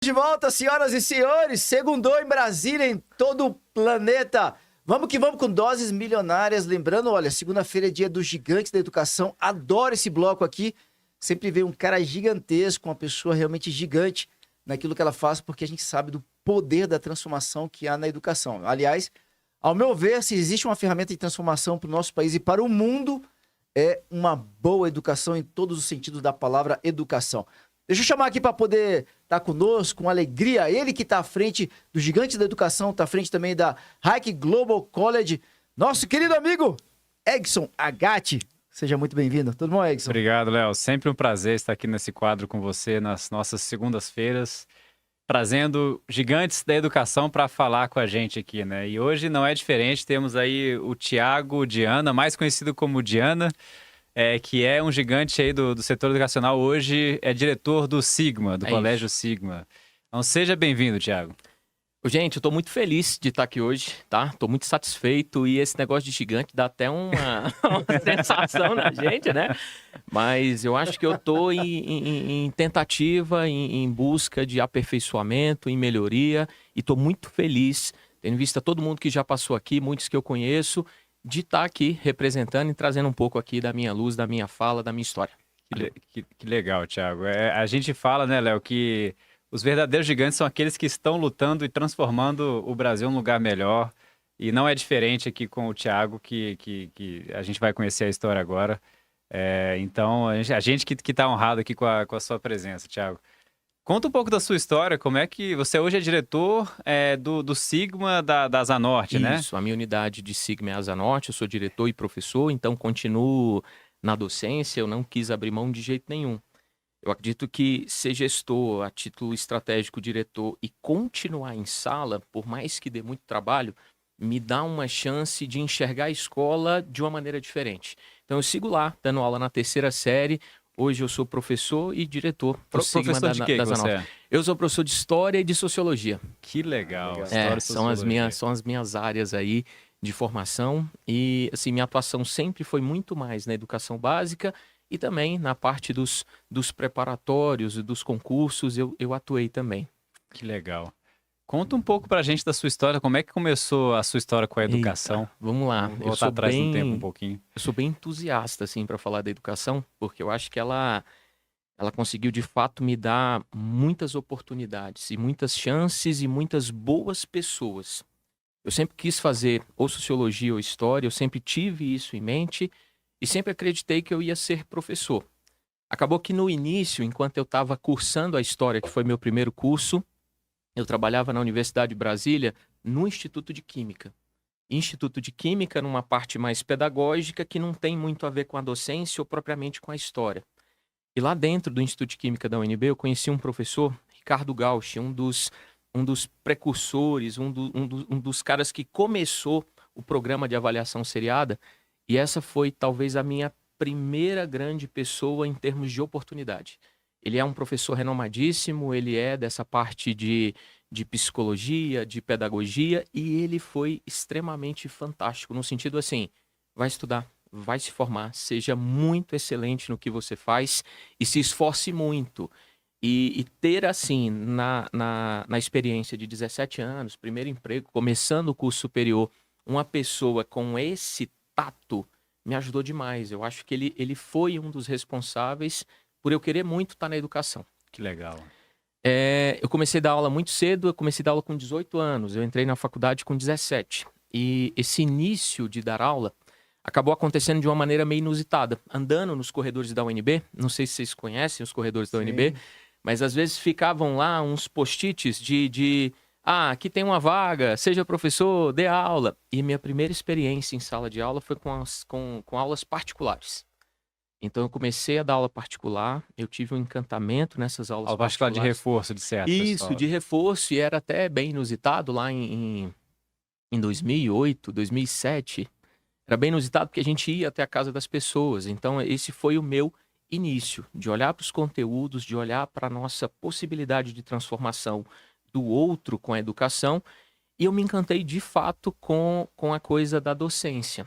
De volta, senhoras e senhores, segundou em Brasília, em todo o planeta. Vamos que vamos com doses milionárias. Lembrando, olha, segunda-feira é dia dos gigantes da educação. Adoro esse bloco aqui. Sempre vem um cara gigantesco, uma pessoa realmente gigante naquilo que ela faz, porque a gente sabe do poder da transformação que há na educação. Aliás, ao meu ver, se existe uma ferramenta de transformação para o nosso país e para o mundo, é uma boa educação em todos os sentidos da palavra educação. Deixa eu chamar aqui para poder estar conosco, com alegria, ele que está à frente do Gigante da Educação, está à frente também da Hike Global College, nosso querido amigo Egson Agatti. Seja muito bem-vindo. Tudo bom, Egson? Obrigado, Léo. Sempre um prazer estar aqui nesse quadro com você nas nossas segundas-feiras, trazendo gigantes da educação para falar com a gente aqui, né? E hoje não é diferente, temos aí o Thiago Diana, mais conhecido como Diana, que é um gigante aí do setor educacional, hoje é diretor do Sigma, do Colégio Sigma. Então seja bem-vindo, Thiago. Gente, eu tô muito feliz de estar aqui hoje, tá? Tô muito satisfeito e esse negócio de gigante dá até uma sensação na gente, né? Mas eu acho que eu tô em tentativa, em busca de aperfeiçoamento, em melhoria, e tô muito feliz, tendo visto todo mundo que já passou aqui, muitos que eu conheço, de estar aqui representando e trazendo um pouco aqui da minha luz, da minha fala, da minha história. Que legal, Thiago. A gente fala, né, Léo, que os verdadeiros gigantes são aqueles que estão lutando e transformando o Brasil em um lugar melhor. E não é diferente aqui com o Thiago, que a gente vai conhecer a história agora. Então, a gente que está honrado aqui com a sua presença, Thiago. Conta um pouco da sua história, como é que você hoje é diretor do Sigma da Zanorte, né? Isso, a minha unidade de Sigma é a Zanorte, eu sou diretor e professor, então continuo na docência, eu não quis abrir mão de jeito nenhum. Eu acredito que ser gestor a título estratégico, diretor e continuar em sala, por mais que dê muito trabalho, me dá uma chance de enxergar a escola de uma maneira diferente. Então eu sigo lá, dando aula na terceira série. Hoje eu sou professor e diretor do Sigma Professor de quê que você é? Eu sou professor de História e de Sociologia. Que legal. História e Sociologia. São as minhas áreas aí de formação. E assim, minha atuação sempre foi muito mais na educação básica e também na parte dos preparatórios e dos concursos eu atuei também. Que legal. Conta um pouco pra gente da sua história, como é que começou a sua história com a educação? Eita, vamos lá. Vamos voltar atrás no tempo um pouquinho. Eu sou bem entusiasta, assim, para falar da educação, porque eu acho que ela conseguiu, de fato, me dar muitas oportunidades e muitas chances e muitas boas pessoas. Eu sempre quis fazer ou sociologia ou história, eu sempre tive isso em mente e sempre acreditei que eu ia ser professor. Acabou que no início, enquanto eu estava cursando a história, que foi meu primeiro curso, eu trabalhava na Universidade de Brasília, no Instituto de Química. Instituto de Química, numa parte mais pedagógica, que não tem muito a ver com a docência ou propriamente com a história. E lá dentro do Instituto de Química da UNB, eu conheci um professor, Ricardo Gauch, um dos precursores, um dos caras que começou o programa de avaliação seriada, e essa foi talvez a minha primeira grande pessoa em termos de oportunidade. Ele é um professor renomadíssimo, ele é dessa parte de psicologia, de pedagogia, e ele foi extremamente fantástico, no sentido assim, vai estudar, vai se formar, seja muito excelente no que você faz e se esforce muito. E ter, assim, na experiência de 17 anos, primeiro emprego, começando o curso superior, uma pessoa com esse tato me ajudou demais. Eu acho que ele foi um dos responsáveis por eu querer muito estar na educação. Que legal. Eu comecei a dar aula muito cedo, eu comecei a dar aula com 18 anos, eu entrei na faculdade com 17. E esse início de dar aula acabou acontecendo de uma maneira meio inusitada. Andando nos corredores da UNB, não sei se vocês conhecem os corredores da UNB, mas às vezes ficavam lá uns post-its aqui tem uma vaga, seja professor, dê aula. E minha primeira experiência em sala de aula foi com aulas particulares. Então eu comecei a dar aula particular, eu tive um encantamento nessas aulas particulares. Aula particular de reforço, de certo. Isso, pessoal. De reforço, e era até bem inusitado lá em 2008, 2007. Era bem inusitado porque a gente ia até a casa das pessoas. Então esse foi o meu início, de olhar para os conteúdos, de olhar para a nossa possibilidade de transformação do outro com a educação. E eu me encantei de fato com a coisa da docência.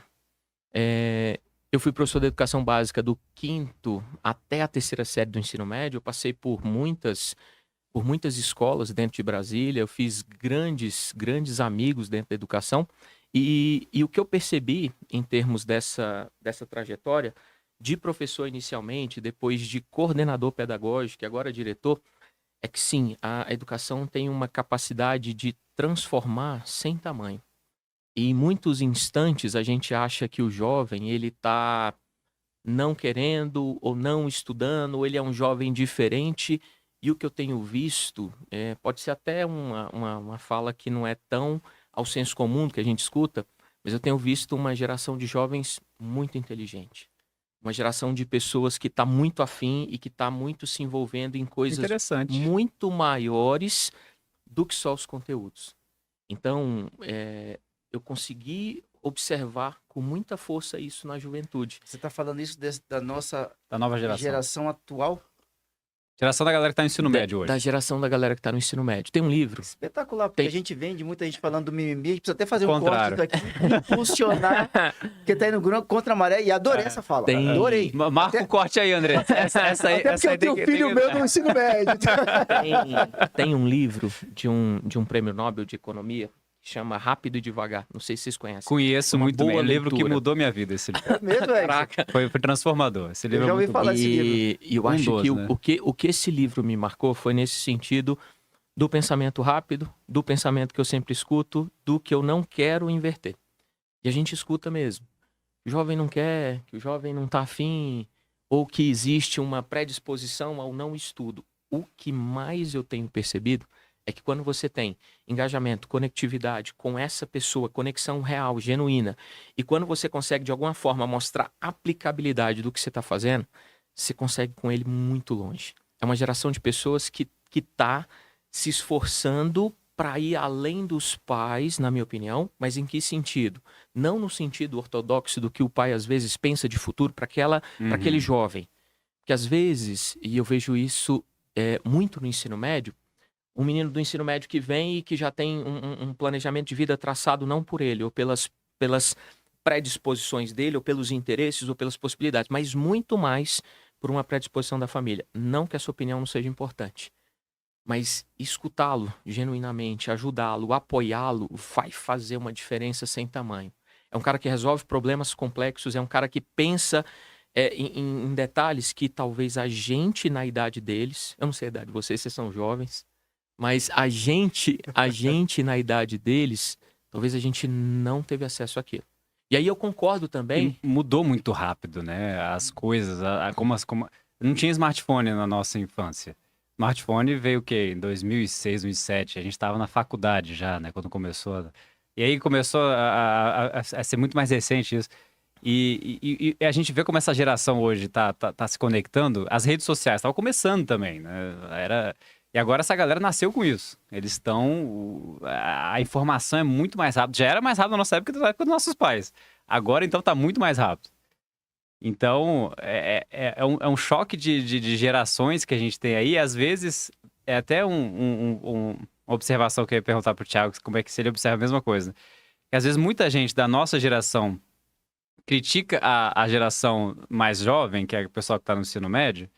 Eu fui professor de educação básica do 5º até a 3ª série do ensino médio. Eu passei por muitas por muitas escolas dentro de Brasília, eu fiz grandes amigos dentro da educação. E o que eu percebi em termos dessa trajetória, de professor inicialmente, depois de coordenador pedagógico e agora diretor, é que sim, a educação tem uma capacidade de transformar sem tamanho. E em muitos instantes a gente acha que o jovem ele está não querendo ou não estudando, ou ele é um jovem diferente. E o que eu tenho visto, pode ser até uma fala que não é tão ao senso comum que a gente escuta, mas eu tenho visto uma geração de jovens muito inteligente. Uma geração de pessoas que está muito afim e que está muito se envolvendo em coisas Interessante. muito maiores do que só os conteúdos. Então, eu consegui observar com muita força isso na juventude. Você tá falando isso da nossa Da nova geração. geração atual? Geração da galera que tá no ensino médio hoje. Da geração da galera que está no ensino médio. Tem um livro. Espetacular, porque Tem- a gente vende muita gente falando do mimimi, a gente precisa até fazer um Contrário. corte daqui e funcionar, porque tá indo contra a maré, e adorei essa fala, Tem- adorei. Marca o corte aí, André. Essa aí, Até porque eu tenho filho meu no ensino médio. Tem um livro de um prêmio Nobel de Economia que chama Rápido e Devagar. Não sei se vocês conhecem. Conheço Uma muito bem. É boa um livro que leitura. mudou minha vida, esse livro. Mesmo, é. Caraca. Foi transformador. Esse livro já é ouvi muito falar bom. desse livro. E eu acho que né? o que esse livro me marcou foi nesse sentido do pensamento rápido, do pensamento que eu sempre escuto, do que eu não quero inverter. E a gente escuta mesmo. O jovem não quer, que o jovem não está afim, ou que existe uma predisposição ao não estudo. O que mais eu tenho percebido é que quando você tem engajamento, conectividade com essa pessoa, conexão real, genuína, e quando você consegue de alguma forma mostrar aplicabilidade do que você está fazendo, você consegue com ele muito longe. É uma geração de pessoas que está se esforçando para ir além dos pais, na minha opinião, mas em que sentido? Não no sentido ortodoxo do que o pai às vezes pensa de futuro para aquele jovem. Que às vezes, e eu vejo isso muito no ensino médio, um menino do ensino médio que vem e que já tem um planejamento de vida traçado não por ele, ou pelas predisposições dele, ou pelos interesses, ou pelas possibilidades, mas muito mais por uma predisposição da família. Não que essa opinião não seja importante, mas escutá-lo genuinamente, ajudá-lo, apoiá-lo, vai fazer uma diferença sem tamanho. É um cara que resolve problemas complexos, é um cara que pensa em detalhes que talvez a gente, na idade deles, eu não sei a idade de vocês são jovens, mas a gente na idade deles, talvez a gente não teve acesso àquilo. E aí eu concordo também. E mudou muito rápido, né? As coisas, como... Não tinha smartphone na nossa infância. Smartphone veio o quê? Em 2006, 2007. A gente estava na faculdade já, né? Quando começou. E aí começou a ser muito mais recente isso. E a gente vê como essa geração hoje tá se conectando. As redes sociais estavam começando também, né? E agora essa galera nasceu com isso. Eles estão... A informação é muito mais rápida. Já era mais rápido na nossa época do que na época dos nossos pais. Agora, então, tá muito mais rápido. Então, é um choque de gerações que a gente tem aí. E, às vezes, é até uma observação que eu ia perguntar pro Thiago, como é que se ele observa a mesma coisa. Que, às vezes, muita gente da nossa geração critica a geração mais jovem, que é o pessoal que tá no ensino médio,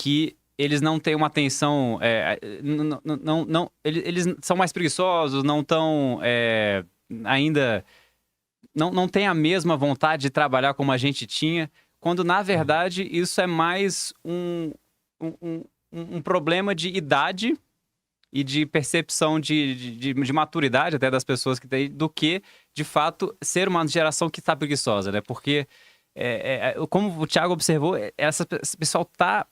que eles não têm uma atenção... eles são mais preguiçosos, não estão ainda... Não tem a mesma vontade de trabalhar como a gente tinha, quando, na verdade, isso é mais um problema de idade e de percepção de maturidade até das pessoas que tem, do que, de fato, ser uma geração que está preguiçosa, né? Porque, como o Thiago observou, esse pessoal tá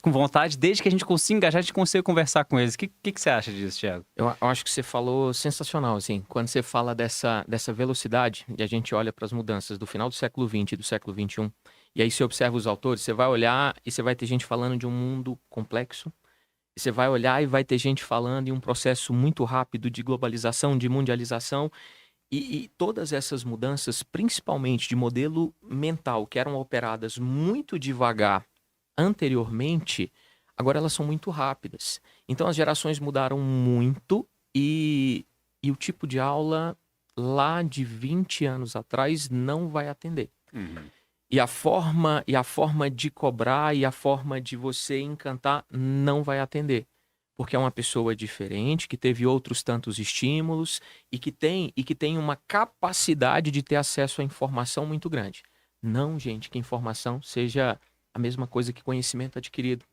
com vontade, desde que a gente consiga engajar, a gente consiga conversar com eles. O que você acha disso, Thiago? Eu acho que você falou sensacional, assim. Quando você fala dessa velocidade, e a gente olha para as mudanças do final do século XX e do século XXI, e aí você observa os autores, você vai olhar e você vai ter gente falando de um mundo complexo, e você vai olhar e vai ter gente falando em um processo muito rápido de globalização, de mundialização, e todas essas mudanças, principalmente de modelo mental, que eram operadas muito devagar anteriormente, agora elas são muito rápidas. Então as gerações mudaram muito e o tipo de aula lá de 20 anos atrás não vai atender. E a forma de cobrar e a forma de você encantar não vai atender. Porque é uma pessoa diferente, que teve outros tantos estímulos e que tem uma capacidade de ter acesso à informação muito grande. Não, gente, que informação seja a mesma coisa que conhecimento adquirido.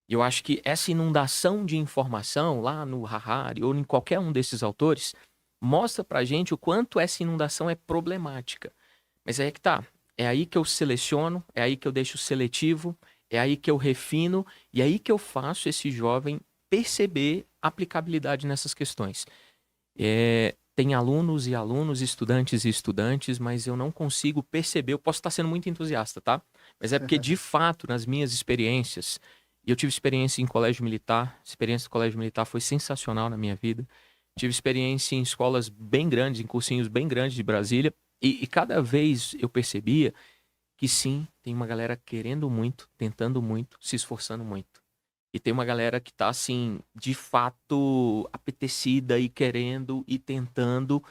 E eu acho que essa inundação de informação lá no Harari ou em qualquer um desses autores mostra pra gente o quanto essa inundação é problemática. Mas aí é que tá. É aí que eu seleciono, é aí que eu deixo seletivo, é aí que eu refino e é aí que eu faço esse jovem perceber aplicabilidade nessas questões. Tem alunos e alunos, estudantes e estudantes, mas eu não consigo perceber. Eu posso estar sendo muito entusiasta, tá? Mas é porque, de fato, nas minhas experiências, e eu tive experiência em colégio militar, a experiência do colégio militar foi sensacional na minha vida. Tive experiência em escolas bem grandes, em cursinhos bem grandes de Brasília, e cada vez eu percebia que sim, tem uma galera querendo muito, tentando muito, se esforçando muito. E tem uma galera que tá, assim, de fato, apetecida e querendo e tentando.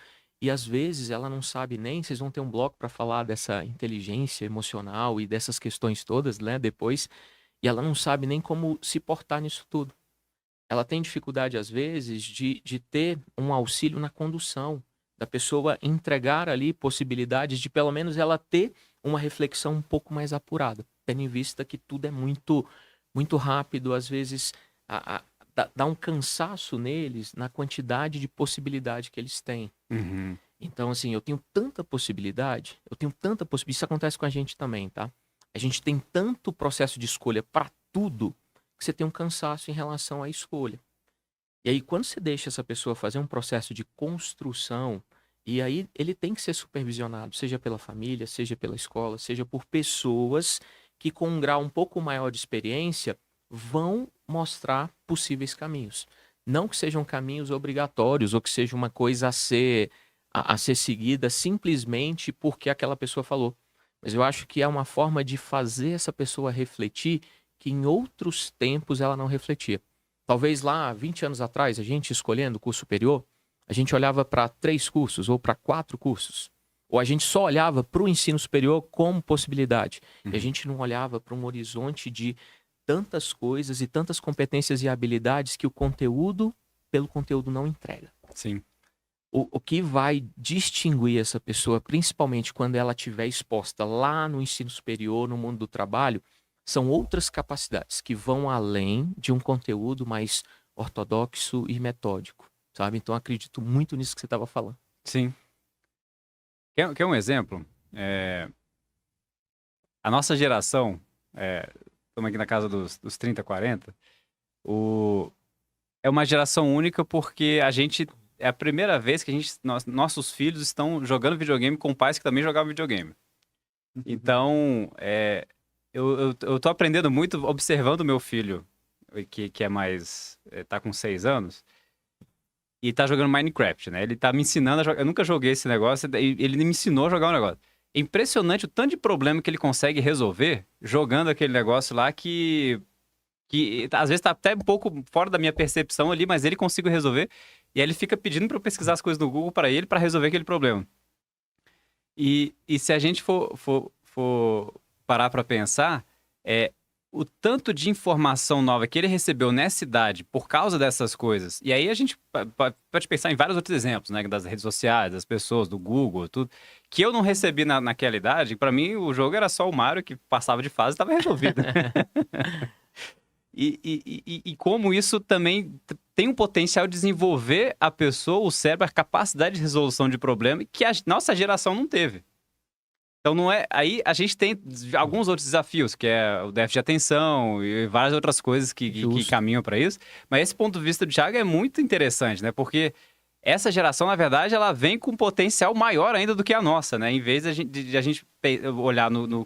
E às vezes ela não sabe nem. Vocês vão ter um bloco para falar dessa inteligência emocional e dessas questões todas, né? Depois. E ela não sabe nem como se portar nisso tudo. Ela tem dificuldade, às vezes, de ter um auxílio na condução, da pessoa entregar ali possibilidades de, pelo menos, ela ter uma reflexão um pouco mais apurada, tendo em vista que tudo é muito rápido, às vezes dá um cansaço neles na quantidade de possibilidade que eles têm. Uhum. Então, assim, eu tenho tanta possibilidade, isso acontece com a gente também, tá? A gente tem tanto processo de escolha para tudo que você tem um cansaço em relação à escolha. E aí, quando você deixa essa pessoa fazer um processo de construção, e aí ele tem que ser supervisionado, seja pela família, seja pela escola, seja por pessoas que com um grau um pouco maior de experiência vão mostrar possíveis caminhos. Não que sejam caminhos obrigatórios ou que seja uma coisa a ser seguida simplesmente porque aquela pessoa falou. Mas eu acho que é uma forma de fazer essa pessoa refletir que em outros tempos ela não refletia. Talvez lá, 20 anos atrás, a gente escolhendo o curso superior, a gente olhava para 3 cursos ou para 4 cursos. Ou a gente só olhava para o ensino superior como possibilidade. E a gente não olhava para um horizonte de tantas coisas e tantas competências e habilidades que o conteúdo, pelo conteúdo, não entrega. Sim. O que vai distinguir essa pessoa, principalmente quando ela estiver exposta lá no ensino superior, no mundo do trabalho, são outras capacidades que vão além de um conteúdo mais ortodoxo e metódico, sabe? Então, acredito muito nisso que você estava falando. Sim. Quer um exemplo? A nossa geração, estamos aqui na casa dos 30, 40, é uma geração única porque é a primeira vez que nossos filhos estão jogando videogame com pais que também jogavam videogame. Então, eu tô aprendendo muito observando o meu filho, que é mais... tá com 6 anos, e tá jogando Minecraft, né? Ele tá me ensinando a jogar. Eu nunca joguei esse negócio, ele me ensinou a jogar um negócio. É impressionante o tanto de problema que ele consegue resolver jogando aquele negócio lá que às vezes tá até um pouco fora da minha percepção ali, mas ele consegue resolver. E aí ele fica pedindo para eu pesquisar as coisas no Google para ele para resolver aquele problema. E se a gente for parar para pensar, o tanto de informação nova que ele recebeu nessa idade por causa dessas coisas. E aí a gente pode pensar em vários outros exemplos, né? Das redes sociais, das pessoas, do Google, tudo. Que eu não recebi naquela idade. Para mim, o jogo era só o Mario que passava de fase e estava resolvido. E como isso também tem um potencial de desenvolver a pessoa, o cérebro, a capacidade de resolução de problema que a nossa geração não teve. Então não é. Aí a gente tem alguns outros desafios, que é o déficit de atenção e várias outras coisas que caminham para isso. Mas esse ponto de vista do Thiago é muito interessante, né? Porque essa geração, na verdade, ela vem com um potencial maior ainda do que a nossa, né? Em vez de a gente olhar no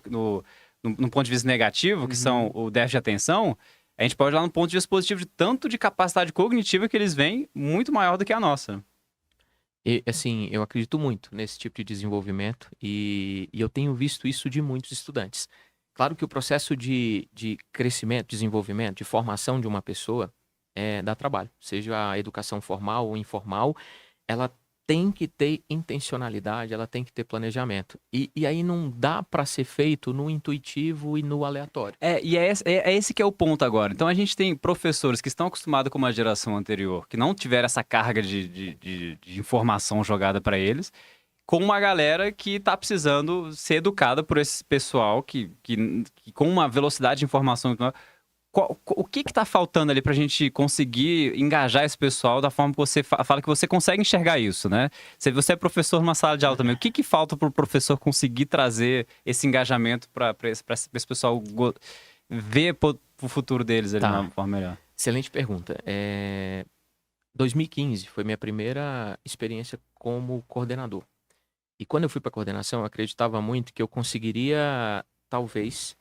ponto de vista negativo, que são o déficit de atenção, a gente pode olhar no ponto de vista positivo de tanto de capacidade cognitiva que eles vêm muito maior do que a nossa. E, assim, eu acredito muito nesse tipo de desenvolvimento e eu tenho visto isso de muitos estudantes. Claro que o processo de crescimento, desenvolvimento, de formação de uma pessoa dá trabalho. Seja a educação formal ou informal, ela tem que ter intencionalidade, ela tem que ter planejamento. E aí não dá para ser feito no intuitivo e no aleatório. É esse que é o ponto agora. Então a gente tem professores que estão acostumados com uma geração anterior, que não tiveram essa carga de informação jogada para eles, com uma galera que está precisando ser educada por esse pessoal que com uma velocidade de informação. O que está faltando ali para a gente conseguir engajar esse pessoal da forma que você fala que você consegue enxergar isso, né? Se você é professor numa sala de aula também, o que falta para o professor conseguir trazer esse engajamento para esse pessoal ver o futuro deles ali de uma forma melhor? Excelente pergunta. 2015 foi minha primeira experiência como coordenador. E quando eu fui para a coordenação, eu acreditava muito que eu conseguiria, talvez,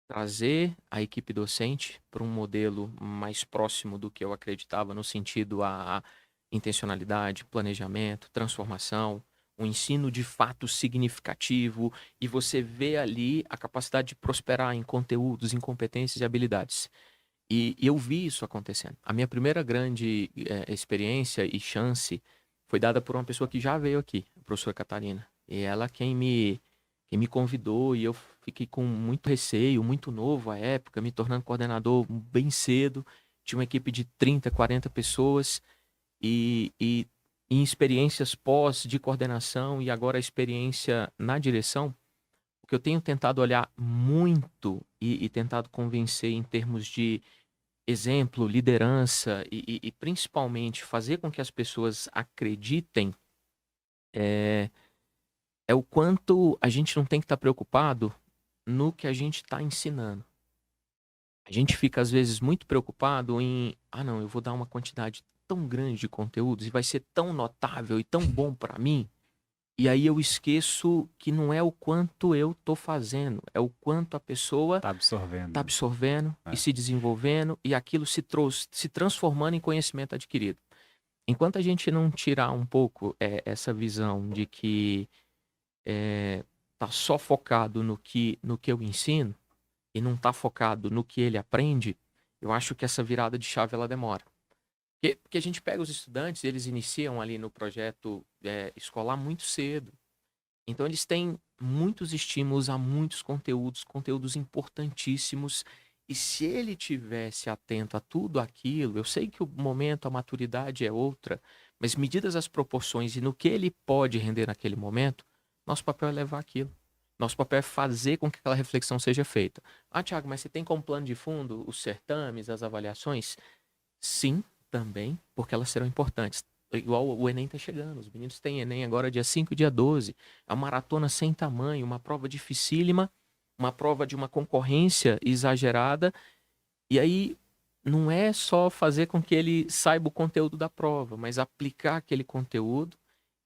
trazer a equipe docente para um modelo mais próximo do que eu acreditava, no sentido a intencionalidade, planejamento, transformação, um ensino de fato significativo, e você vê ali a capacidade de prosperar em conteúdos, em competências e habilidades. E eu vi isso acontecendo. A minha primeira grande experiência e chance foi dada por uma pessoa que já veio aqui, a professora Catarina. E ela quem me convidou, e eu fiquei com muito receio, muito novo à época, me tornando coordenador bem cedo. Tinha uma equipe de 30, 40 pessoas e em experiências pós de coordenação e agora a experiência na direção, o que eu tenho tentado olhar muito e tentado convencer em termos de exemplo, liderança e principalmente fazer com que as pessoas acreditem é o quanto a gente não tem que estar preocupado no que a gente está ensinando. A gente fica, às vezes, muito preocupado em, não, eu vou dar uma quantidade tão grande de conteúdos e vai ser tão notável e tão bom para mim, e aí eu esqueço que não é o quanto eu tô fazendo, é o quanto a pessoa Tá absorvendo. tá absorvendo e se desenvolvendo, e aquilo se transformando em conhecimento adquirido. Enquanto a gente não tirar um pouco essa visão de que tá só focado no que eu ensino e não tá focado no que ele aprende, eu acho que essa virada de chave ela demora. Porque a gente pega os estudantes, eles iniciam ali no projeto escolar muito cedo. Então eles têm muitos estímulos a muitos conteúdos importantíssimos. E se ele tivesse atento a tudo aquilo, eu sei que o momento, a maturidade é outra, mas medidas as proporções e no que ele pode render naquele momento, nosso papel é levar aquilo. Nosso papel é fazer com que aquela reflexão seja feita. Thiago, mas você tem como plano de fundo os certames, as avaliações? Sim, também, porque elas serão importantes. Igual o Enem está chegando, os meninos têm Enem agora dia 5 e dia 12. É uma maratona sem tamanho, uma prova dificílima, uma prova de uma concorrência exagerada. E aí não é só fazer com que ele saiba o conteúdo da prova, mas aplicar aquele conteúdo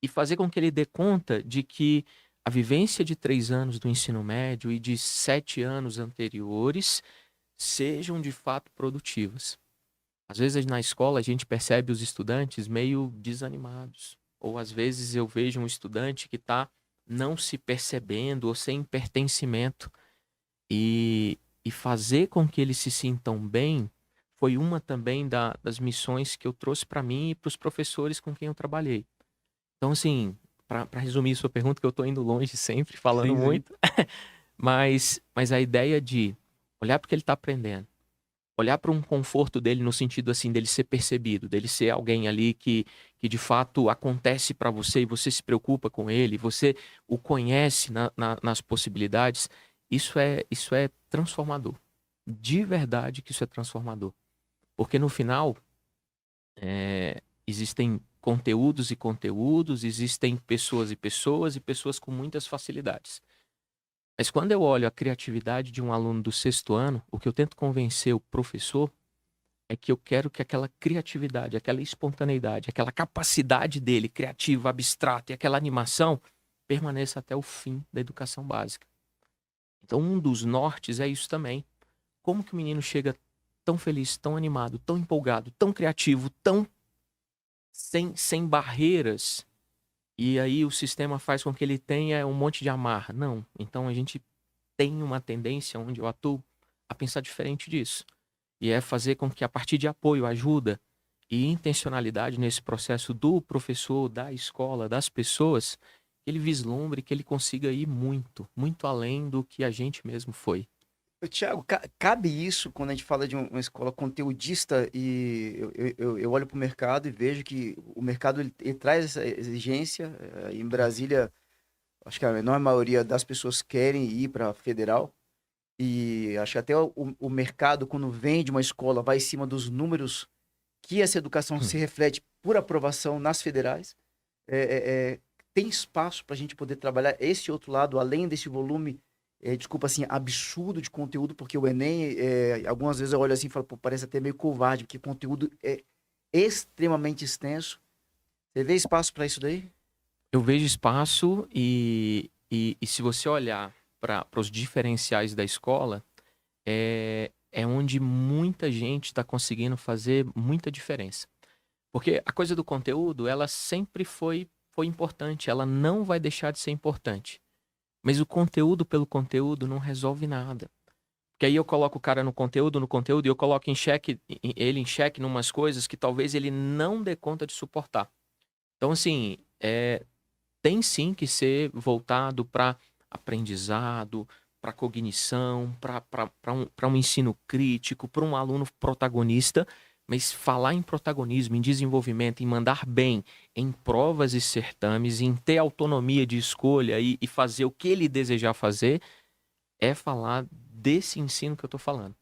e fazer com que ele dê conta de que a vivência de 3 anos do ensino médio e de 7 anos anteriores sejam de fato produtivas. Às vezes na escola a gente percebe os estudantes meio desanimados. Ou às vezes eu vejo um estudante que está não se percebendo ou sem pertencimento. E fazer com que eles se sintam bem foi uma também das missões que eu trouxe para mim e para os professores com quem eu trabalhei. Então, assim, para resumir sua pergunta, que eu estou indo longe sempre, falando muito, mas a ideia de olhar para o que ele está aprendendo, olhar para um conforto dele no sentido assim dele ser percebido, dele ser alguém ali que de fato acontece para você e você se preocupa com ele, você o conhece nas possibilidades, isso é transformador. De verdade que isso é transformador. Porque no final existem conteúdos e conteúdos, existem pessoas e pessoas com muitas facilidades. Mas quando eu olho a criatividade de um aluno do 6º ano, o que eu tento convencer o professor é que eu quero que aquela criatividade, aquela espontaneidade, aquela capacidade dele, criativa, abstrata, e aquela animação permaneça até o fim da educação básica. Então, um dos nortes é isso também. Como que o menino chega tão feliz, tão animado, tão empolgado, tão criativo, tão sem barreiras, e aí o sistema faz com que ele tenha um monte de amarra? Não. Então a gente tem uma tendência, onde eu atuo, a pensar diferente disso. E é fazer com que a partir de apoio, ajuda e intencionalidade nesse processo do professor, da escola, das pessoas, que ele vislumbre que ele consiga ir muito, muito além do que a gente mesmo foi. Tiago, cabe isso quando a gente fala de uma escola conteudista e eu olho para o mercado e vejo que o mercado ele traz essa exigência. Em Brasília, acho que a enorme maioria das pessoas querem ir para a federal e acho que até o mercado, quando vende uma escola, vai em cima dos números que essa educação se reflete por aprovação nas federais. É, é, é, Tem espaço para a gente poder trabalhar esse outro lado, além desse volume, desculpa assim, absurdo de conteúdo, porque o Enem, algumas vezes eu olho assim e falo, pô, parece até meio covarde, porque o conteúdo é extremamente extenso. Você vê espaço para isso daí? Eu vejo espaço e se você olhar para os diferenciais da escola, é onde muita gente está conseguindo fazer muita diferença. Porque a coisa do conteúdo, ela sempre foi importante, ela não vai deixar de ser importante. Mas o conteúdo pelo conteúdo não resolve nada. Porque aí eu coloco o cara no conteúdo, e eu coloco ele em xeque em umas coisas que talvez ele não dê conta de suportar. Então, assim, tem sim que ser voltado para aprendizado, para cognição, para um ensino crítico, para um aluno protagonista. Mas falar em protagonismo, em desenvolvimento, em mandar bem em provas e certames, em ter autonomia de escolha e fazer o que ele desejar fazer, é falar desse ensino que eu tô falando.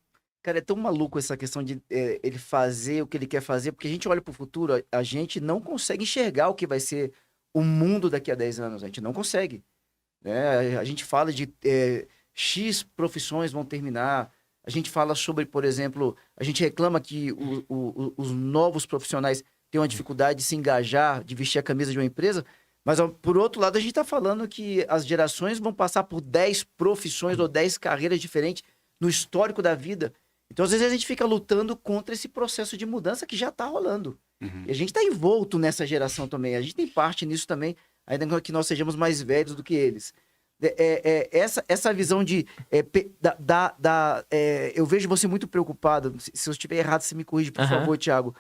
Cara, é tão maluco essa questão de ele fazer o que ele quer fazer, porque a gente olha para o futuro, a gente não consegue enxergar o que vai ser o mundo daqui a 10 anos. A gente não consegue. Né? A gente fala de X profissões vão terminar. A gente fala sobre, por exemplo, a gente reclama que os novos profissionais têm uma dificuldade de se engajar, de vestir a camisa de uma empresa, mas por outro lado a gente está falando que as gerações vão passar por 10 profissões ou 10 carreiras diferentes no histórico da vida. Então, às vezes, a gente fica lutando contra esse processo de mudança que já está rolando. Uhum. E a gente está envolto nessa geração também. A gente tem parte nisso também, ainda que nós sejamos mais velhos do que eles. Essa visão de eu vejo você muito preocupado. Se eu estiver errado, você me corrige, por favor, Thiago.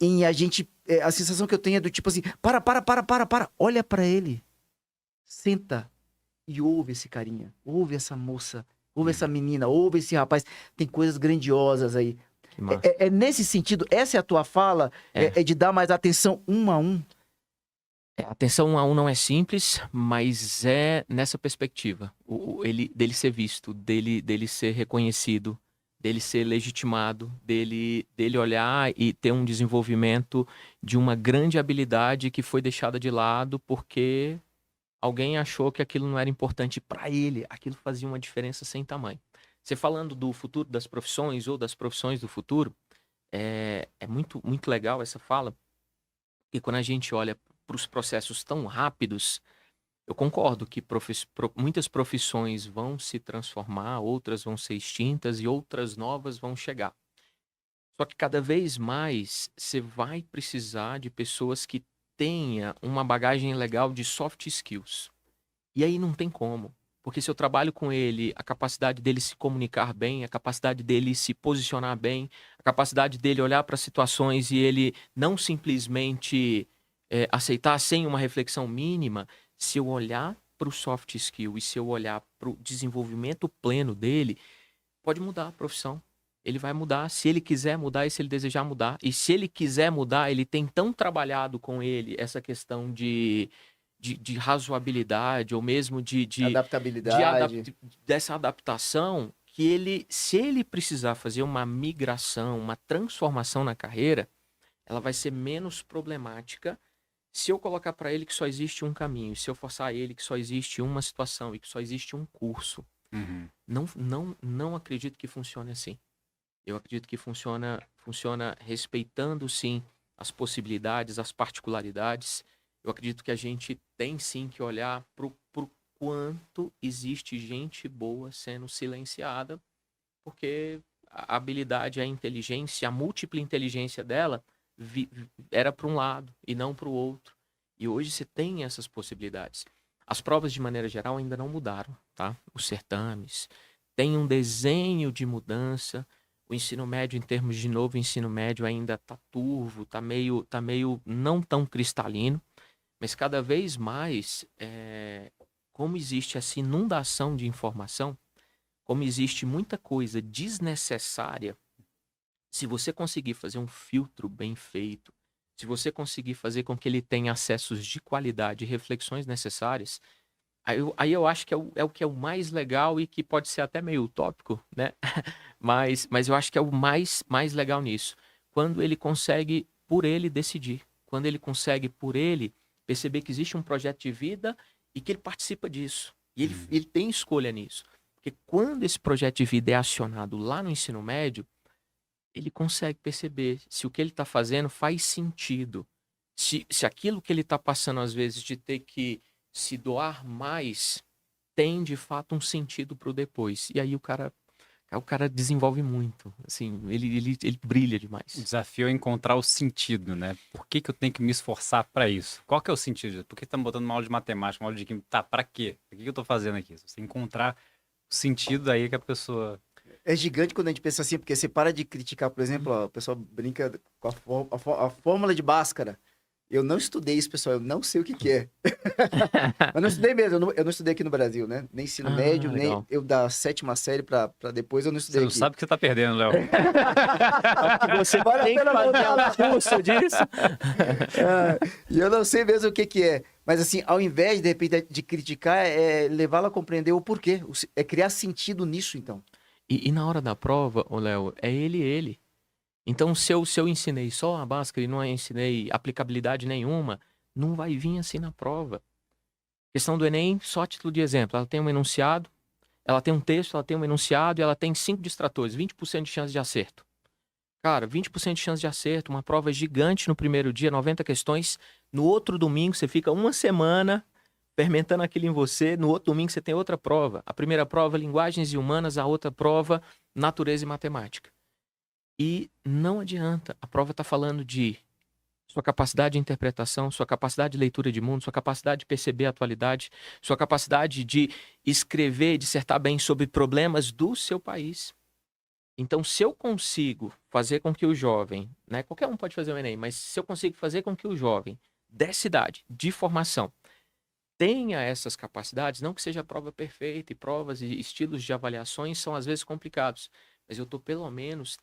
Em a gente, a sensação que eu tenho é do tipo assim, para, olha para ele, senta e ouve esse carinha, ouve essa moça, ouve essa menina, ouve esse rapaz, tem coisas grandiosas aí. Que massa. Nesse sentido, essa é a tua fala, é de dar mais atenção um a um. Atenção um a um não é simples, mas é nessa perspectiva. Dele ser visto, dele ser reconhecido, dele ser legitimado, dele olhar e ter um desenvolvimento de uma grande habilidade que foi deixada de lado porque alguém achou que aquilo não era importante para ele, aquilo fazia uma diferença sem tamanho. Você falando do futuro das profissões ou das profissões do futuro, é muito, muito legal essa fala, e quando a gente olha para os processos tão rápidos, eu concordo que muitas profissões vão se transformar, outras vão ser extintas e outras novas vão chegar. Só que cada vez mais você vai precisar de pessoas que tenham uma bagagem legal de soft skills. E aí não tem como. Porque se eu trabalho com ele, a capacidade dele se comunicar bem, a capacidade dele se posicionar bem, a capacidade dele olhar para situações e ele não simplesmente aceitar sem uma reflexão mínima, se eu olhar para o soft skill e se eu olhar para o desenvolvimento pleno dele, pode mudar a profissão. Ele vai mudar se ele quiser mudar e se ele desejar mudar. E se ele quiser mudar, ele tem tão trabalhado com ele essa questão de razoabilidade ou mesmo de Adaptabilidade. dessa adaptação, que ele, se ele precisar fazer uma migração, uma transformação na carreira, ela vai ser menos problemática se eu colocar para ele que só existe um caminho, se eu forçar ele que só existe uma situação e que só existe um curso. Uhum. Não acredito que funcione assim. Eu acredito que funciona respeitando, sim, as possibilidades, as particularidades. Eu acredito que a gente tem, sim, que olhar pro quanto existe gente boa sendo silenciada, porque a habilidade, a inteligência, a múltipla inteligência dela era para um lado e não para o outro. E hoje você tem essas possibilidades. As provas, de maneira geral, ainda não mudaram, tá? Os certames. Tem um desenho de mudança. O ensino médio, em termos de novo ensino médio, ainda tá turvo, tá meio não tão cristalino, mas cada vez mais, como existe essa inundação de informação, como existe muita coisa desnecessária, se você conseguir fazer um filtro bem feito, se você conseguir fazer com que ele tenha acessos de qualidade e reflexões necessárias, aí eu acho que é o que é o mais legal e que pode ser até meio utópico, né? Mas eu acho que é o mais legal nisso. Quando ele consegue, por ele, decidir. Quando ele consegue, por ele, perceber que existe um projeto de vida e que ele participa disso. E ele tem escolha nisso. Porque quando esse projeto de vida é acionado lá no ensino médio, ele consegue perceber se o que ele está fazendo faz sentido. Se aquilo que ele está passando, às vezes, de ter que se doar mais, tem, de fato, um sentido para o depois. E aí o cara desenvolve muito. Assim, ele brilha O demais. desafio é encontrar o sentido, né? Por que que eu tenho que me esforçar para isso? Qual que é o sentido? Por que estamos botando uma aula de matemática, uma aula de química? Tá, para quê? O que eu tô fazendo aqui? Você encontrar o sentido aí que a pessoa... É gigante quando a gente pensa assim, porque você para de criticar, por exemplo, ó, o pessoal brinca com a fórmula de Bhaskara. Eu não estudei isso, pessoal, eu não sei o que que é. Eu não estudei mesmo, eu não estudei aqui no Brasil, né? Nem ensino médio, nem Legal. eu da 7ª série pra depois eu não Você estudei não aqui. sabe o que você tá perdendo, Léo. Que você Vale a tem que pena fazer voltar. um curso disso. E eu não sei mesmo o que que é. Mas assim, ao invés, de repente, de criticar, é levá-la a compreender o porquê. É criar sentido nisso, então. E na hora da prova, ô Léo, é ele. Então, se eu ensinei só a Bhaskara e não ensinei aplicabilidade nenhuma, não vai vir assim na prova. Questão do Enem, só a título de exemplo. Ela tem um enunciado, ela tem um texto, ela tem um enunciado e ela tem 5 distratores, 20% de chance de acerto. Cara, 20% de chance de acerto, uma prova gigante no primeiro dia, 90 questões. No outro domingo, você fica uma semana fermentando aquilo em você. No outro domingo, você tem outra prova. A primeira prova, linguagens e humanas, a outra prova, natureza e matemática. E não adianta, a prova está falando de sua capacidade de interpretação, sua capacidade de leitura de mundo, sua capacidade de perceber a atualidade, sua capacidade de escrever, dissertar bem sobre problemas do seu país. Então, se eu consigo fazer com que o jovem, né, qualquer um pode fazer o Enem, mas se eu consigo fazer com que o jovem dessa idade, de formação, tenha essas capacidades, não que seja a prova perfeita, e provas e estilos de avaliações são às vezes complicados, mas eu estou pelo menos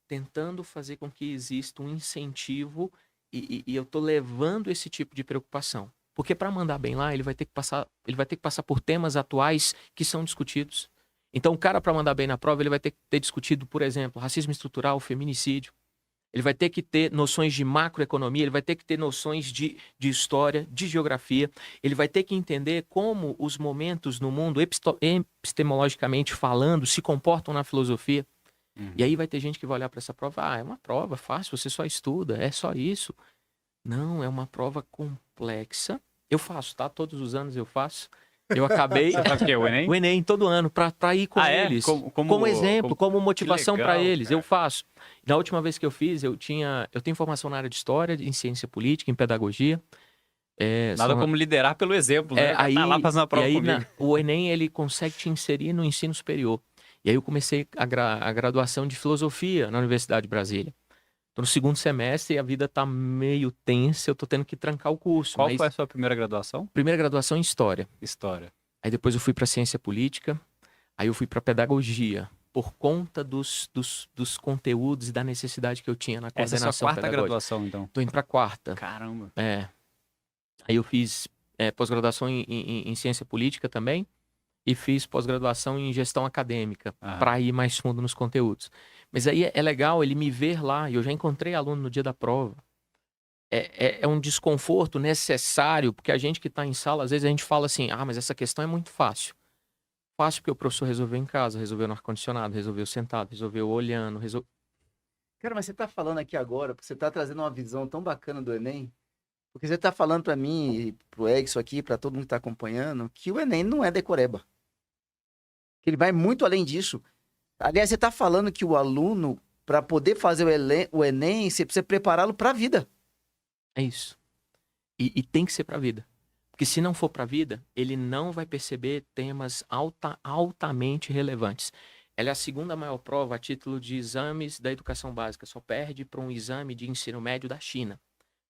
tentando fazer com que exista um incentivo e eu estou levando esse tipo de preocupação. Porque para mandar bem lá, ele vai ter que passar por temas atuais que são discutidos. Então, o cara, para mandar bem na prova, ele vai ter que ter discutido, por exemplo, racismo estrutural, feminicídio. Ele vai ter que ter noções de macroeconomia, ele vai ter que ter noções de história, de geografia. Ele vai ter que entender como os momentos no mundo, epistemologicamente falando, se comportam na filosofia. E aí vai ter gente que vai olhar para essa prova, é uma prova fácil, você só estuda, é só isso. Não, é uma prova complexa. Eu faço, tá? Todos os anos eu faço. Eu acabei Você faz o quê? O Enem? o Enem todo ano para ir com eles. Como exemplo, como motivação para legal, eles. cara. Eu faço. Na última vez que eu fiz, eu tenho formação na área de história, em ciência política, em pedagogia. Nada como liderar pelo exemplo, né? Já tá lá fazendo a prova comigo. O Enem, ele consegue te inserir no ensino superior. E aí eu comecei a graduação de filosofia na Universidade de Brasília. Tô no 2º semestre e a vida tá meio tensa, eu tô tendo que trancar o curso. Qual foi a sua primeira graduação? Primeira graduação em História. História. Aí depois eu fui para Ciência Política, aí eu fui para Pedagogia, por conta dos conteúdos e da necessidade que eu tinha na Essa é a coordenação sua quarta pedagógica. graduação, então. Tô indo para 4ª. Caramba. Aí eu fiz pós-graduação em Ciência Política também e fiz pós-graduação em Gestão Acadêmica, para ir mais fundo nos conteúdos. Mas aí é legal ele me ver lá, e eu já encontrei aluno no dia da prova. É um desconforto necessário, porque a gente que está em sala, às vezes a gente fala assim, mas essa questão é muito fácil. Fácil porque o professor resolveu em casa, resolveu no ar-condicionado, resolveu sentado, resolveu olhando, Cara, mas você tá falando aqui agora, porque você tá trazendo uma visão tão bacana do Enem, porque você tá falando para mim e pro Exo aqui, para todo mundo que tá acompanhando, que o Enem não é decoreba. Que ele vai muito além disso. Aliás, você tá falando que o aluno, para poder fazer o Enem, você precisa prepará-lo para a vida. É isso. E tem que ser para a vida. Porque se não for para a vida, ele não vai perceber temas altamente relevantes. Ela é a segunda maior prova a título de exames da educação básica. Só perde para um exame de ensino médio da China.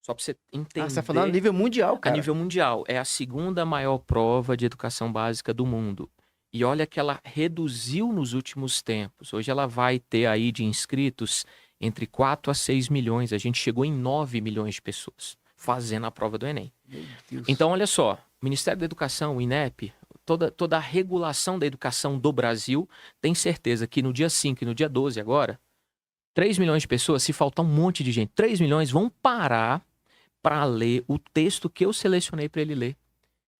Só para você entender. Você tá falando a nível mundial, A cara. nível mundial. É a segunda maior prova de educação básica do mundo. E olha que ela reduziu nos últimos tempos. Hoje ela vai ter aí de inscritos entre 4 a 6 milhões. A gente chegou em 9 milhões de pessoas fazendo a prova do Enem. Meu Deus. Então, olha só, o Ministério da Educação, o INEP, toda a regulação da educação do Brasil tem certeza que no dia 5 e no dia 12 agora, 3 milhões de pessoas, se faltar um monte de gente, 3 milhões vão parar para ler o texto que eu selecionei para ele ler.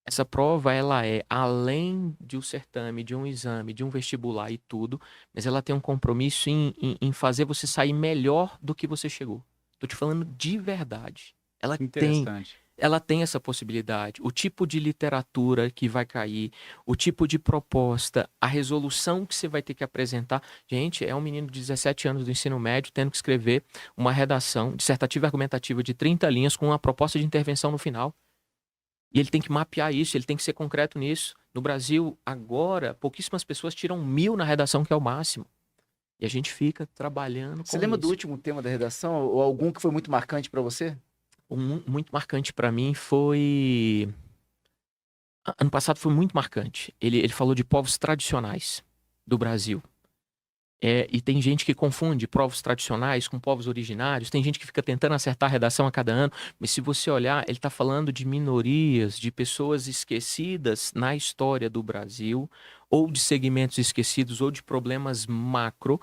Essa prova, ela é além de um certame, de um exame, de um vestibular e tudo, mas ela tem um compromisso em fazer você sair melhor do que você chegou. Tô te falando de verdade. Interessante. Ela tem essa possibilidade. O tipo de literatura que vai cair, o tipo de proposta, a resolução que você vai ter que apresentar. Gente, é um menino de 17 anos do ensino médio tendo que escrever uma redação dissertativa e argumentativa de 30 linhas com uma proposta de intervenção no final. E ele tem que mapear isso, ele tem que ser concreto nisso. No Brasil, agora, pouquíssimas pessoas tiram 1000 na redação, que é o máximo. E a gente fica trabalhando Você com lembra isso. do último tema da redação? Ou algum que foi muito marcante para você? Muito marcante para mim foi... Ano passado foi muito marcante. Ele falou de povos tradicionais do Brasil. E tem gente que confunde povos tradicionais com povos originários. Tem gente que fica tentando acertar a redação a cada ano. Mas se você olhar, ele está falando de minorias, de pessoas esquecidas na história do Brasil, ou de segmentos esquecidos, ou de problemas macro.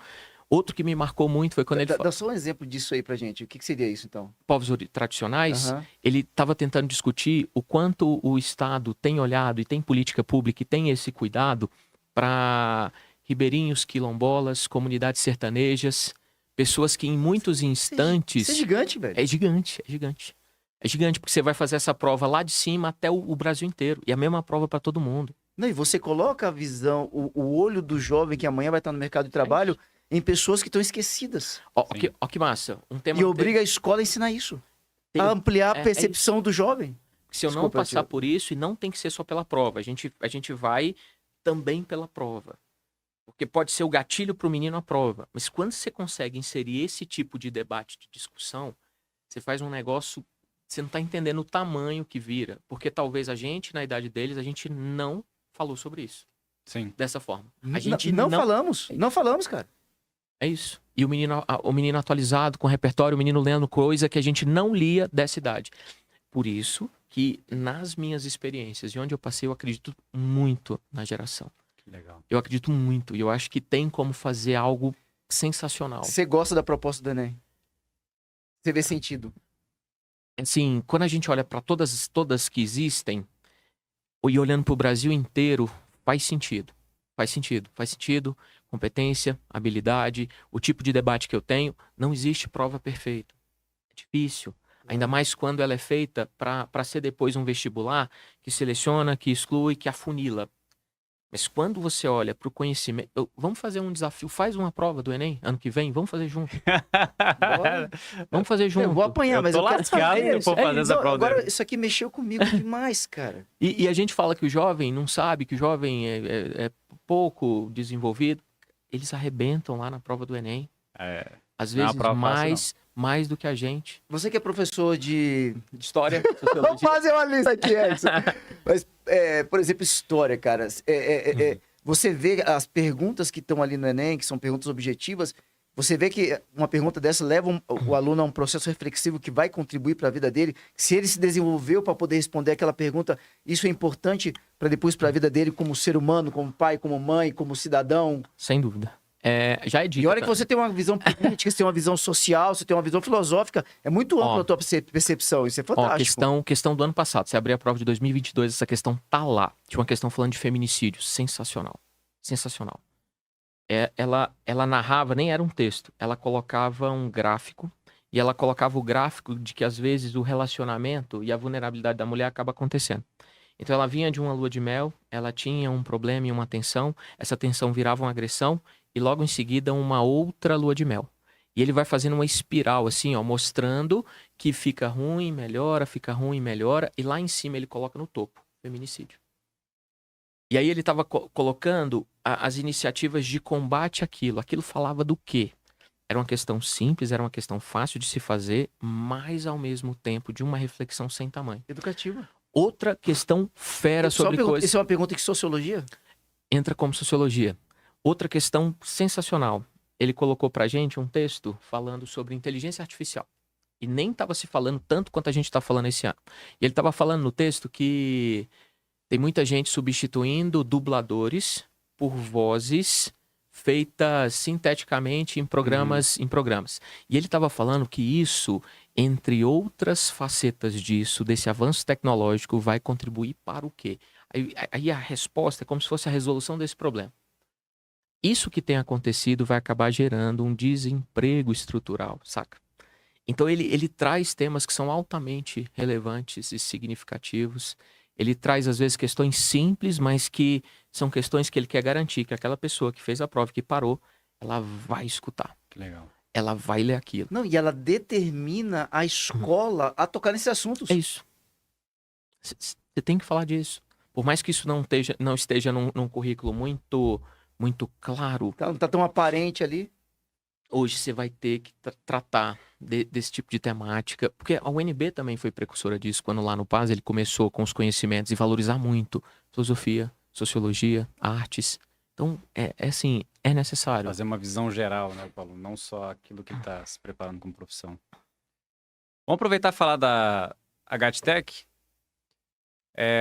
Outro que me marcou muito foi quando ele falou... Dá só um exemplo disso aí pra gente. O que seria isso, então? Povos tradicionais, Aham. ele estava tentando discutir o quanto o Estado tem olhado e tem política pública e tem esse cuidado para ribeirinhos, quilombolas, comunidades sertanejas, pessoas que em muitos instantes... Isso é gigante, velho. É gigante, é gigante. É gigante, porque você vai fazer essa prova lá de cima até o Brasil inteiro. E a mesma prova para todo mundo. Não, e você coloca a visão, o olho do jovem que amanhã vai estar no mercado de trabalho em pessoas que estão esquecidas. Ó, Sim. que massa. Um tema E obriga a escola a ensinar isso. tem- A ampliar a é percepção do jovem. Se eu não Desculpa, passar tio. por isso, e não tem que ser só pela prova, a gente vai também pela prova. Porque pode ser o gatilho para o menino a prova. Mas quando você consegue inserir esse tipo de debate, de discussão, você faz um negócio, você não está entendendo o tamanho que vira. Porque talvez a gente, na idade deles, a gente não falou sobre isso. Sim. Dessa forma. A N- gente não falamos. Não falamos, cara. É isso. E o menino atualizado, com repertório, o menino lendo coisa que a gente não lia dessa idade. Por isso que, nas minhas experiências, e onde eu passei, eu acredito muito na geração. Que legal. Eu acredito muito. E eu acho que tem como fazer algo sensacional. Você gosta da proposta do Enem? Você vê sentido? Assim, quando a gente olha para todas que existem, e olhando para o Brasil inteiro, faz sentido. Faz sentido. Faz sentido. Competência, habilidade, o tipo de debate que eu tenho. Não existe prova perfeita. É difícil. Ainda mais quando ela é feita para ser depois um vestibular que seleciona, que exclui, que afunila. Mas quando você olha para o conhecimento... Vamos fazer um desafio. Faz uma prova do Enem ano que vem. Vamos fazer junto. Bora. Vamos fazer junto. Eu vou apanhar, Eu mas tô eu quero lascado saber. se eu for fazer essa Não, prova do agora, Enem. isso aqui mexeu comigo demais, cara. E a gente fala que o jovem não sabe, que o jovem é pouco desenvolvido. Eles arrebentam lá na prova do Enem. É, Às Não é uma vezes prova fácil, mais do que a gente. Você que é professor de... História, Vamos sociologia. fazer uma lista aqui, Edson. Mas, por exemplo, história, cara. Você vê as perguntas que estão ali no Enem, que são perguntas objetivas, você vê que uma pergunta dessa leva o aluno a um processo reflexivo que vai contribuir para a vida dele. Se ele se desenvolveu para poder responder aquela pergunta, isso é importante para depois para a vida dele como ser humano, como pai, como mãe, como cidadão. Sem dúvida. Já é dica. E olha que você tem uma visão política, você tem uma visão social, você tem uma visão filosófica. É muito ampla a tua percepção. Isso é fantástico. Questão do ano passado. Você abrir a prova de 2022, essa questão tá lá. Tinha uma questão falando de feminicídio. Sensacional. Sensacional. Ela narrava, nem era um texto. Ela colocava um gráfico. E ela colocava o gráfico de que, às vezes, o relacionamento e a vulnerabilidade da mulher acaba acontecendo. Então, ela vinha de uma lua de mel, ela tinha um problema e uma tensão. Essa tensão virava uma agressão. E logo em seguida, uma outra lua de mel. E ele vai fazendo uma espiral, assim, ó, mostrando que fica ruim, melhora, fica ruim, melhora. E lá em cima ele coloca no topo, feminicídio. E aí ele estava colocando as iniciativas de combate àquilo. Aquilo falava do quê? Era uma questão simples, era uma questão fácil de se fazer, mas ao mesmo tempo de uma reflexão sem tamanho. Educativa. Outra questão fera Só sobre coisas... Isso é uma pergunta de sociologia? Entra como sociologia. Outra questão sensacional. Ele colocou pra gente um texto falando sobre inteligência artificial. E nem estava se falando tanto quanto a gente está falando esse ano. E ele estava falando no texto que tem muita gente substituindo dubladores por vozes feitas sinteticamente em programas. E ele estava falando que isso, entre outras facetas disso, desse avanço tecnológico, vai contribuir para o quê? Aí a resposta é como se fosse a resolução desse problema. Isso que tem acontecido vai acabar gerando um desemprego estrutural, saca? Então ele traz temas que são altamente relevantes e significativos. Ele traz, às vezes, questões simples, mas que são questões que ele quer garantir que aquela pessoa que fez a prova, que parou, ela vai escutar. Que legal. Ela vai ler aquilo. Não, e ela determina a escola a tocar nesses assuntos. É isso. Você tem que falar disso. Por mais que isso não esteja num currículo muito claro, Não tá tão aparente ali. hoje você vai ter que tratar desse tipo de temática. Porque a UNB também foi precursora disso. Quando lá no PAS ele começou com os conhecimentos e valorizar muito filosofia, sociologia, artes. Então, assim, é necessário. Fazer uma visão geral, né, Paulo? Não só aquilo que está se preparando como profissão. Vamos aproveitar e falar da HTech.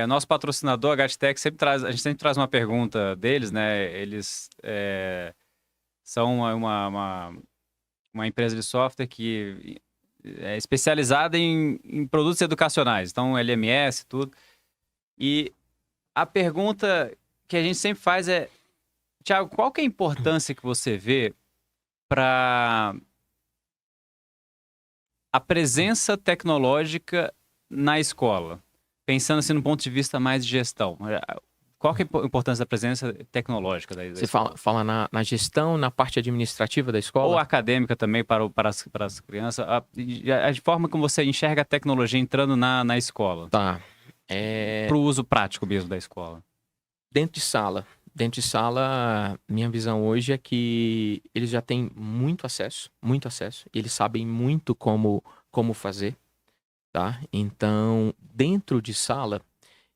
Nosso patrocinador, a HTech, a gente sempre traz uma pergunta deles, né? Eles são uma empresa de software que é especializada em produtos educacionais, então LMS, tudo. E a pergunta que a gente sempre faz é, Thiago, qual que é a importância que você vê para a presença tecnológica na escola? Pensando assim no ponto de vista mais de gestão. Qual que é a importância da presença tecnológica da Você escola? fala na gestão, na parte administrativa da escola? Ou acadêmica também para as crianças. A forma como você enxerga a tecnologia entrando na escola. Tá. Para o uso prático mesmo da escola. Dentro de sala. Dentro de sala, minha visão hoje é que eles já têm muito acesso. Eles sabem muito como fazer, tá? Então, dentro de sala,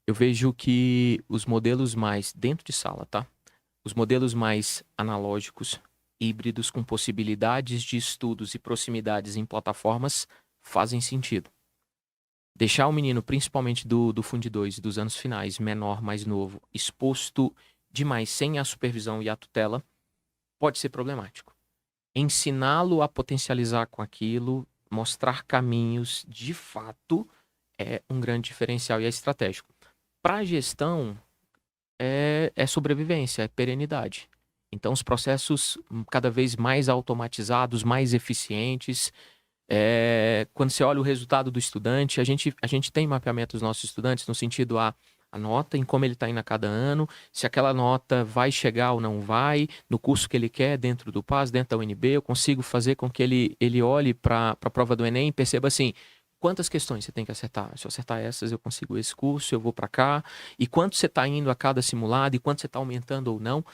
eu vejo que os modelos mais... Dentro de sala, tá? Os modelos mais analógicos, híbridos, com possibilidades de estudos e proximidades em plataformas, fazem sentido. Deixar o menino, principalmente do Fundo 2, dos anos finais, menor, mais novo, exposto demais, sem a supervisão e a tutela, pode ser problemático. Ensiná-lo a potencializar com aquilo, mostrar caminhos, de fato, é um grande diferencial e é estratégico. Para a gestão, é sobrevivência, é perenidade. Então, os processos cada vez mais automatizados, mais eficientes. Quando você olha o resultado do estudante, a gente tem mapeamento dos nossos estudantes no sentido a nota, em como ele está indo a cada ano, se aquela nota vai chegar ou não vai, no curso que ele quer, dentro do PAS, dentro da UNB, eu consigo fazer com que ele olhe para a prova do Enem e perceba assim, quantas questões você tem que acertar? Se eu acertar essas, eu consigo esse curso, eu vou para cá, e quanto você está indo a cada simulado, e quanto você está aumentando ou não,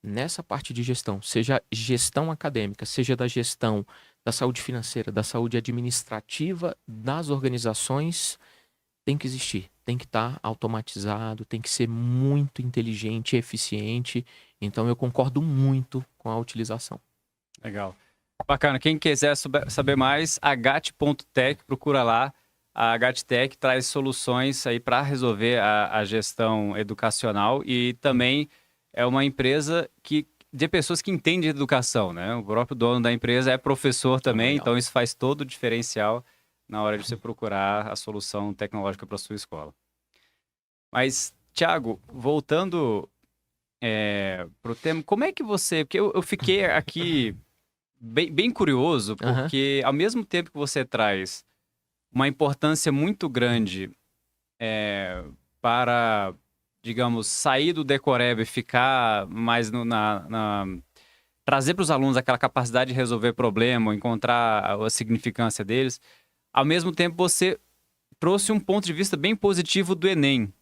nessa parte de gestão, seja gestão acadêmica, seja da gestão da saúde financeira, da saúde administrativa, das organizações, tem que existir, tem que estar automatizado, tem que ser muito inteligente, eficiente. Então eu concordo muito com a utilização. Legal. Bacana. Quem quiser saber mais, agat.tech, procura lá. A HTech traz soluções aí para resolver a gestão educacional e também é uma empresa de pessoas que entendem de educação, né? O próprio dono da empresa é professor também, então isso faz todo o diferencial na hora de você procurar a solução tecnológica para a sua escola. Mas, Thiago, voltando para o tema, como é que você... Porque eu fiquei aqui bem curioso, porque ao mesmo tempo que você traz uma importância muito grande para, digamos, sair do decoreba e ficar mais trazer para os alunos aquela capacidade de resolver problema, encontrar a significância deles, ao mesmo tempo você trouxe um ponto de vista bem positivo do Enem.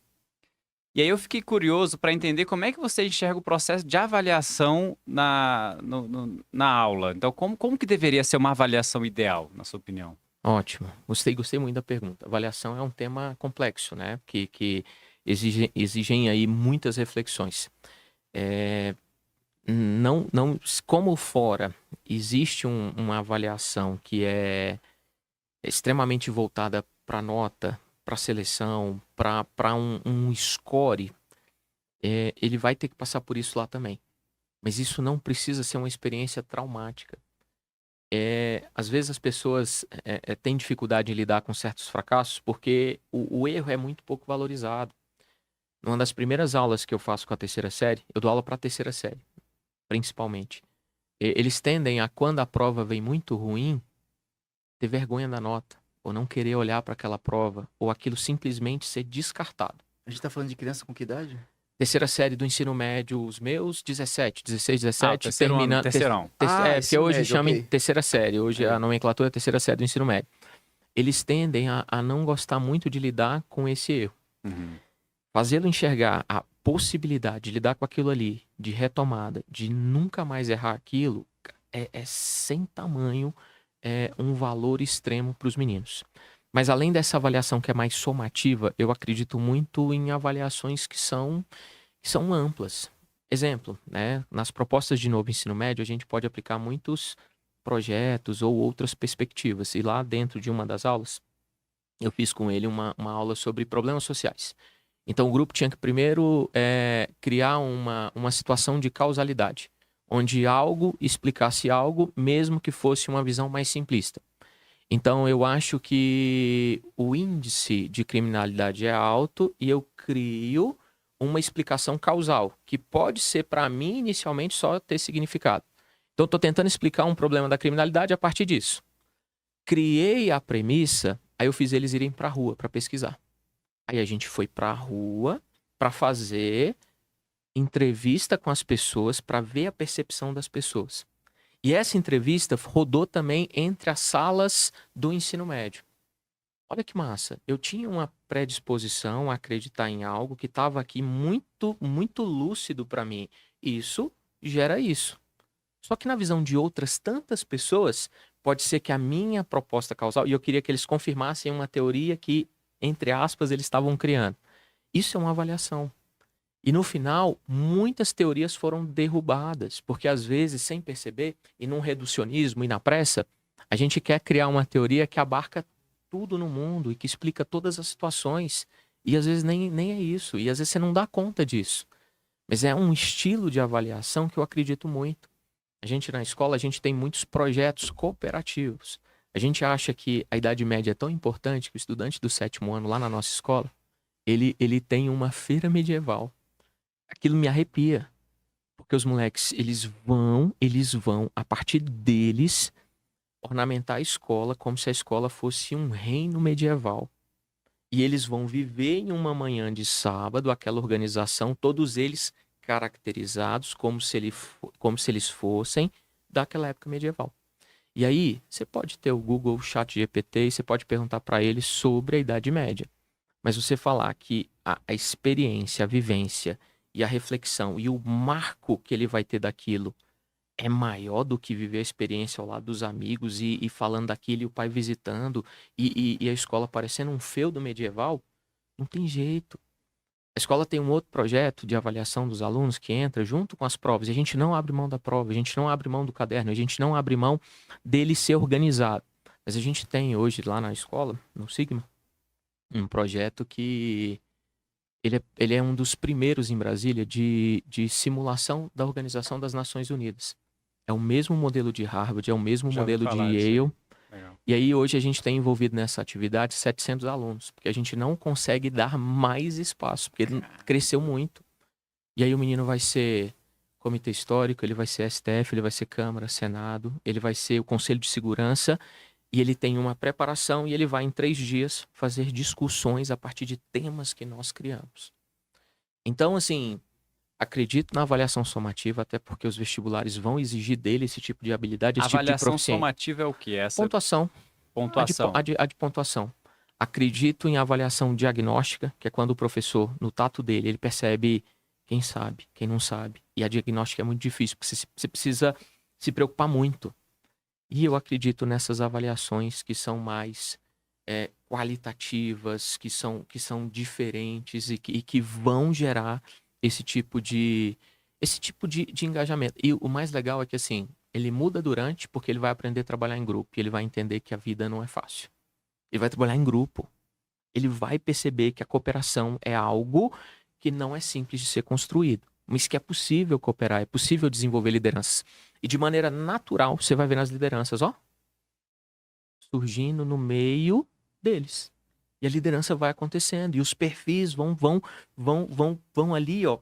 E aí eu fiquei curioso para entender como é que você enxerga o processo de avaliação na aula. Então, como que deveria ser uma avaliação ideal, na sua opinião? Ótimo. Gostei muito da pergunta. Avaliação é um tema complexo, né? Que exigem aí muitas reflexões. É, não, como fora existe uma avaliação que é extremamente voltada para nota, para seleção, para um score, ele vai ter que passar por isso lá também. Mas isso não precisa ser uma experiência traumática. Às vezes as pessoas têm dificuldade em lidar com certos fracassos porque o erro é muito pouco valorizado. Numa das primeiras aulas que eu faço com a terceira série, eu dou aula para a terceira série, principalmente. Eles tendem a, quando a prova vem muito ruim, ter vergonha da nota, ou não querer olhar para aquela prova, ou aquilo simplesmente ser descartado. A gente tá falando de criança com que idade? Terceira série do ensino médio, os meus, 17, 16, 17, terceiro ano, terminando. terceirão. Porque ensino hoje médio, chama ok. terceira série, hoje a nomenclatura é terceira série do ensino médio. Eles tendem a não gostar muito de lidar com esse erro. Uhum. Fazê-lo enxergar a possibilidade de lidar com aquilo ali, de retomada, de nunca mais errar aquilo, é sem tamanho um valor extremo para os meninos. Mas além dessa avaliação que é mais somativa, eu acredito muito em avaliações que são amplas. Exemplo, né? Nas propostas de novo ensino médio, a gente pode aplicar muitos projetos ou outras perspectivas. E lá dentro de uma das aulas, eu fiz com ele uma aula sobre problemas sociais. Então o grupo tinha que primeiro criar uma situação de causalidade, onde algo explicasse algo, mesmo que fosse uma visão mais simplista. Então eu acho que o índice de criminalidade é alto e eu crio uma explicação causal, que pode ser para mim inicialmente só ter significado. Então estou tentando explicar um problema da criminalidade a partir disso. Criei a premissa, aí eu fiz eles irem para a rua para pesquisar. Aí a gente foi para a rua para fazer entrevista com as pessoas, para ver a percepção das pessoas. E essa entrevista rodou também entre as salas do ensino médio. Olha que massa. Eu tinha uma predisposição a acreditar em algo que estava aqui muito, muito lúcido para mim. Isso gera isso. Só que na visão de outras tantas pessoas, pode ser que a minha proposta causal, e eu queria que eles confirmassem uma teoria que, entre aspas, eles estavam criando. Isso é uma avaliação. E no final, muitas teorias foram derrubadas, porque às vezes, sem perceber, e num reducionismo e na pressa, a gente quer criar uma teoria que abarca tudo no mundo e que explica todas as situações, e às vezes nem é isso, e às vezes você não dá conta disso. Mas é um estilo de avaliação que eu acredito muito. A gente na escola, a gente tem muitos projetos cooperativos. A gente acha que a idade média é tão importante que o estudante do 7º ano lá na nossa escola, ele tem uma feira medieval. Aquilo me arrepia. Porque os moleques, eles vão, a partir deles, ornamentar a escola como se a escola fosse um reino medieval. E eles vão viver em uma manhã de sábado, aquela organização, todos eles caracterizados como se eles fossem daquela época medieval. E aí, você pode ter o Google ChatGPT e você pode perguntar para ele sobre a Idade Média. Mas você falar que a experiência, a vivência e a reflexão e o marco que ele vai ter daquilo é maior do que viver a experiência ao lado dos amigos e falando daquilo e o pai visitando e a escola parecendo um feudo medieval, não tem jeito. A escola tem um outro projeto de avaliação dos alunos que entra junto com as provas. E a gente não abre mão da prova, a gente não abre mão do caderno, a gente não abre mão dele ser organizado. Mas a gente tem hoje lá na escola, no Sigma, um projeto que ele é um dos primeiros em Brasília de simulação da Organização das Nações Unidas. É o mesmo modelo de Harvard, é o mesmo Já ouvi modelo de falar disso aí. Yale. Legal. E aí hoje a gente tem envolvido nessa atividade 700 alunos, porque a gente não consegue dar mais espaço, porque ele cresceu muito. E aí o menino vai ser comitê histórico, ele vai ser STF, ele vai ser Câmara, Senado, ele vai ser o Conselho de Segurança, e ele tem uma preparação e ele vai em 3 dias fazer discussões a partir de temas que nós criamos. Então, assim, acredito na avaliação somativa, até porque os vestibulares vão exigir dele esse tipo de habilidade, esse tipo de Avaliação proficiência. somativa é o quê? Essa Pontuação. pontuação. A de pontuação. Acredito em avaliação diagnóstica, que é quando o professor, no tato dele, ele percebe quem sabe, quem não sabe. E a diagnóstica é muito difícil, porque você precisa se preocupar muito. E eu acredito nessas avaliações que são mais qualitativas, que são diferentes e que vão gerar esse tipo de engajamento. E o mais legal é que, assim, ele muda durante, porque ele vai aprender a trabalhar em grupo. E ele vai entender que a vida não é fácil. Ele vai trabalhar em grupo. Ele vai perceber que a cooperação é algo que não é simples de ser construído. Mas que é possível cooperar, é possível desenvolver lideranças. E de maneira natural, você vai ver nas lideranças, ó, surgindo no meio deles. E a liderança vai acontecendo. E os perfis vão ali, ó.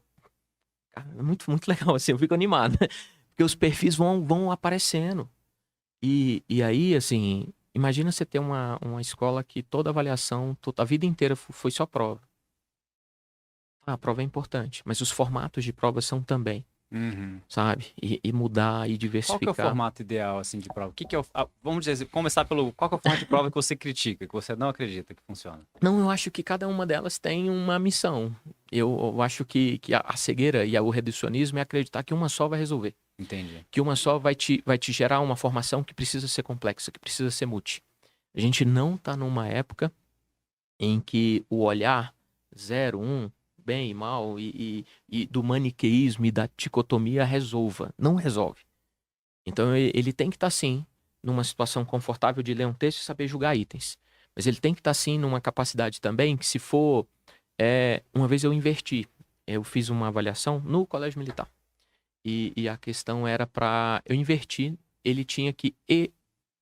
Cara, é muito, muito legal, assim, eu fico animado. Porque os perfis vão aparecendo. E aí, assim, imagina você ter uma escola que toda avaliação, a vida inteira foi só prova. A prova é importante, mas os formatos de prova são também, Uhum. sabe? E mudar e Qual que é o diversificar. formato ideal, assim, de prova? Vamos dizer, começar pelo... Qual que é o formato de prova que você critica, que você não acredita que funciona? Não, eu acho que cada uma delas tem uma missão. Eu acho que a cegueira e o reducionismo é acreditar que uma só vai resolver. Entendi. Que uma só vai te gerar uma formação que precisa ser complexa, que precisa ser multi. A gente não está numa época em que o olhar 0, 1, bem e mal, e do maniqueísmo e da dicotomia resolva. Não resolve. Então ele tem que estar, sim, numa situação confortável de ler um texto e saber julgar itens. Mas ele tem que estar, sim, numa capacidade também que, se for... uma vez eu inverti. Eu fiz uma avaliação no Colégio Militar. E a questão era para... Eu inverti. Ele tinha que...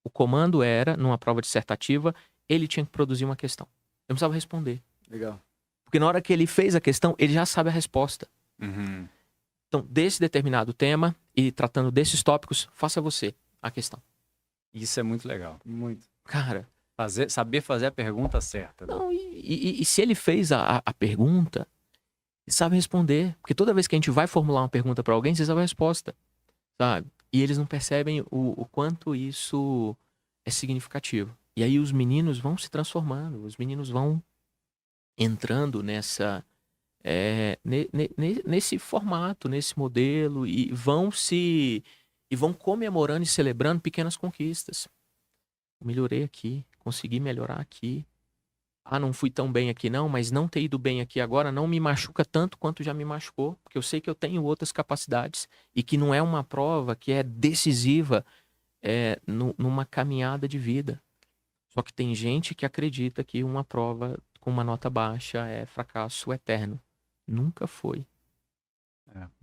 O comando era, numa prova dissertativa, ele tinha que produzir uma questão. Eu não precisava responder. Legal. Porque na hora que ele fez a questão, ele já sabe a resposta. Uhum. Então, desse determinado tema e tratando desses tópicos, faça você a questão. Isso é muito legal. Muito. Cara, Saber fazer a pergunta certa. não, e se ele fez a pergunta, ele sabe responder. Porque toda vez que a gente vai formular uma pergunta para alguém, você sabe a resposta, sabe? E eles não percebem o quanto isso é significativo. E aí os meninos vão se transformando, os meninos vão entrando nesse formato, nesse modelo, e vão comemorando e celebrando pequenas conquistas. Eu melhorei aqui, consegui melhorar aqui. Ah, não fui tão bem aqui não, mas não ter ido bem aqui agora não me machuca tanto quanto já me machucou, porque eu sei que eu tenho outras capacidades e que não é uma prova que é decisiva numa caminhada de vida. Só que tem gente que acredita que uma prova com uma nota baixa é fracasso eterno. Nunca foi.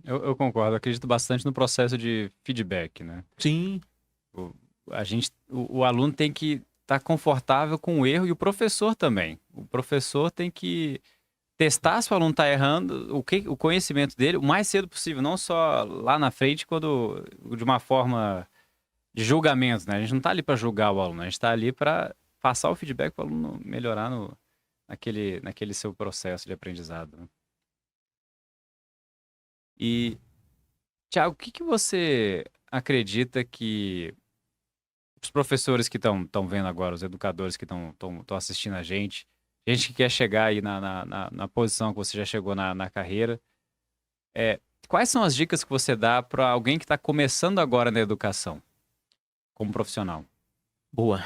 Eu concordo. Eu acredito bastante no processo de feedback, né? Sim. O aluno tem que estar confortável com o erro, e o professor também. O professor tem que testar se o aluno está errando, o conhecimento dele, o mais cedo possível, não só lá na frente, quando de uma forma de julgamento, né? A gente não está ali para julgar o aluno, a gente está ali para passar o feedback para o aluno melhorar naquele seu processo de aprendizado, né? E, Thiago, o que você acredita que os professores que estão vendo agora, os educadores que estão assistindo a gente que quer chegar aí na posição que você já chegou na carreira, quais são as dicas que você dá para alguém que está começando agora na educação, como profissional? Boa.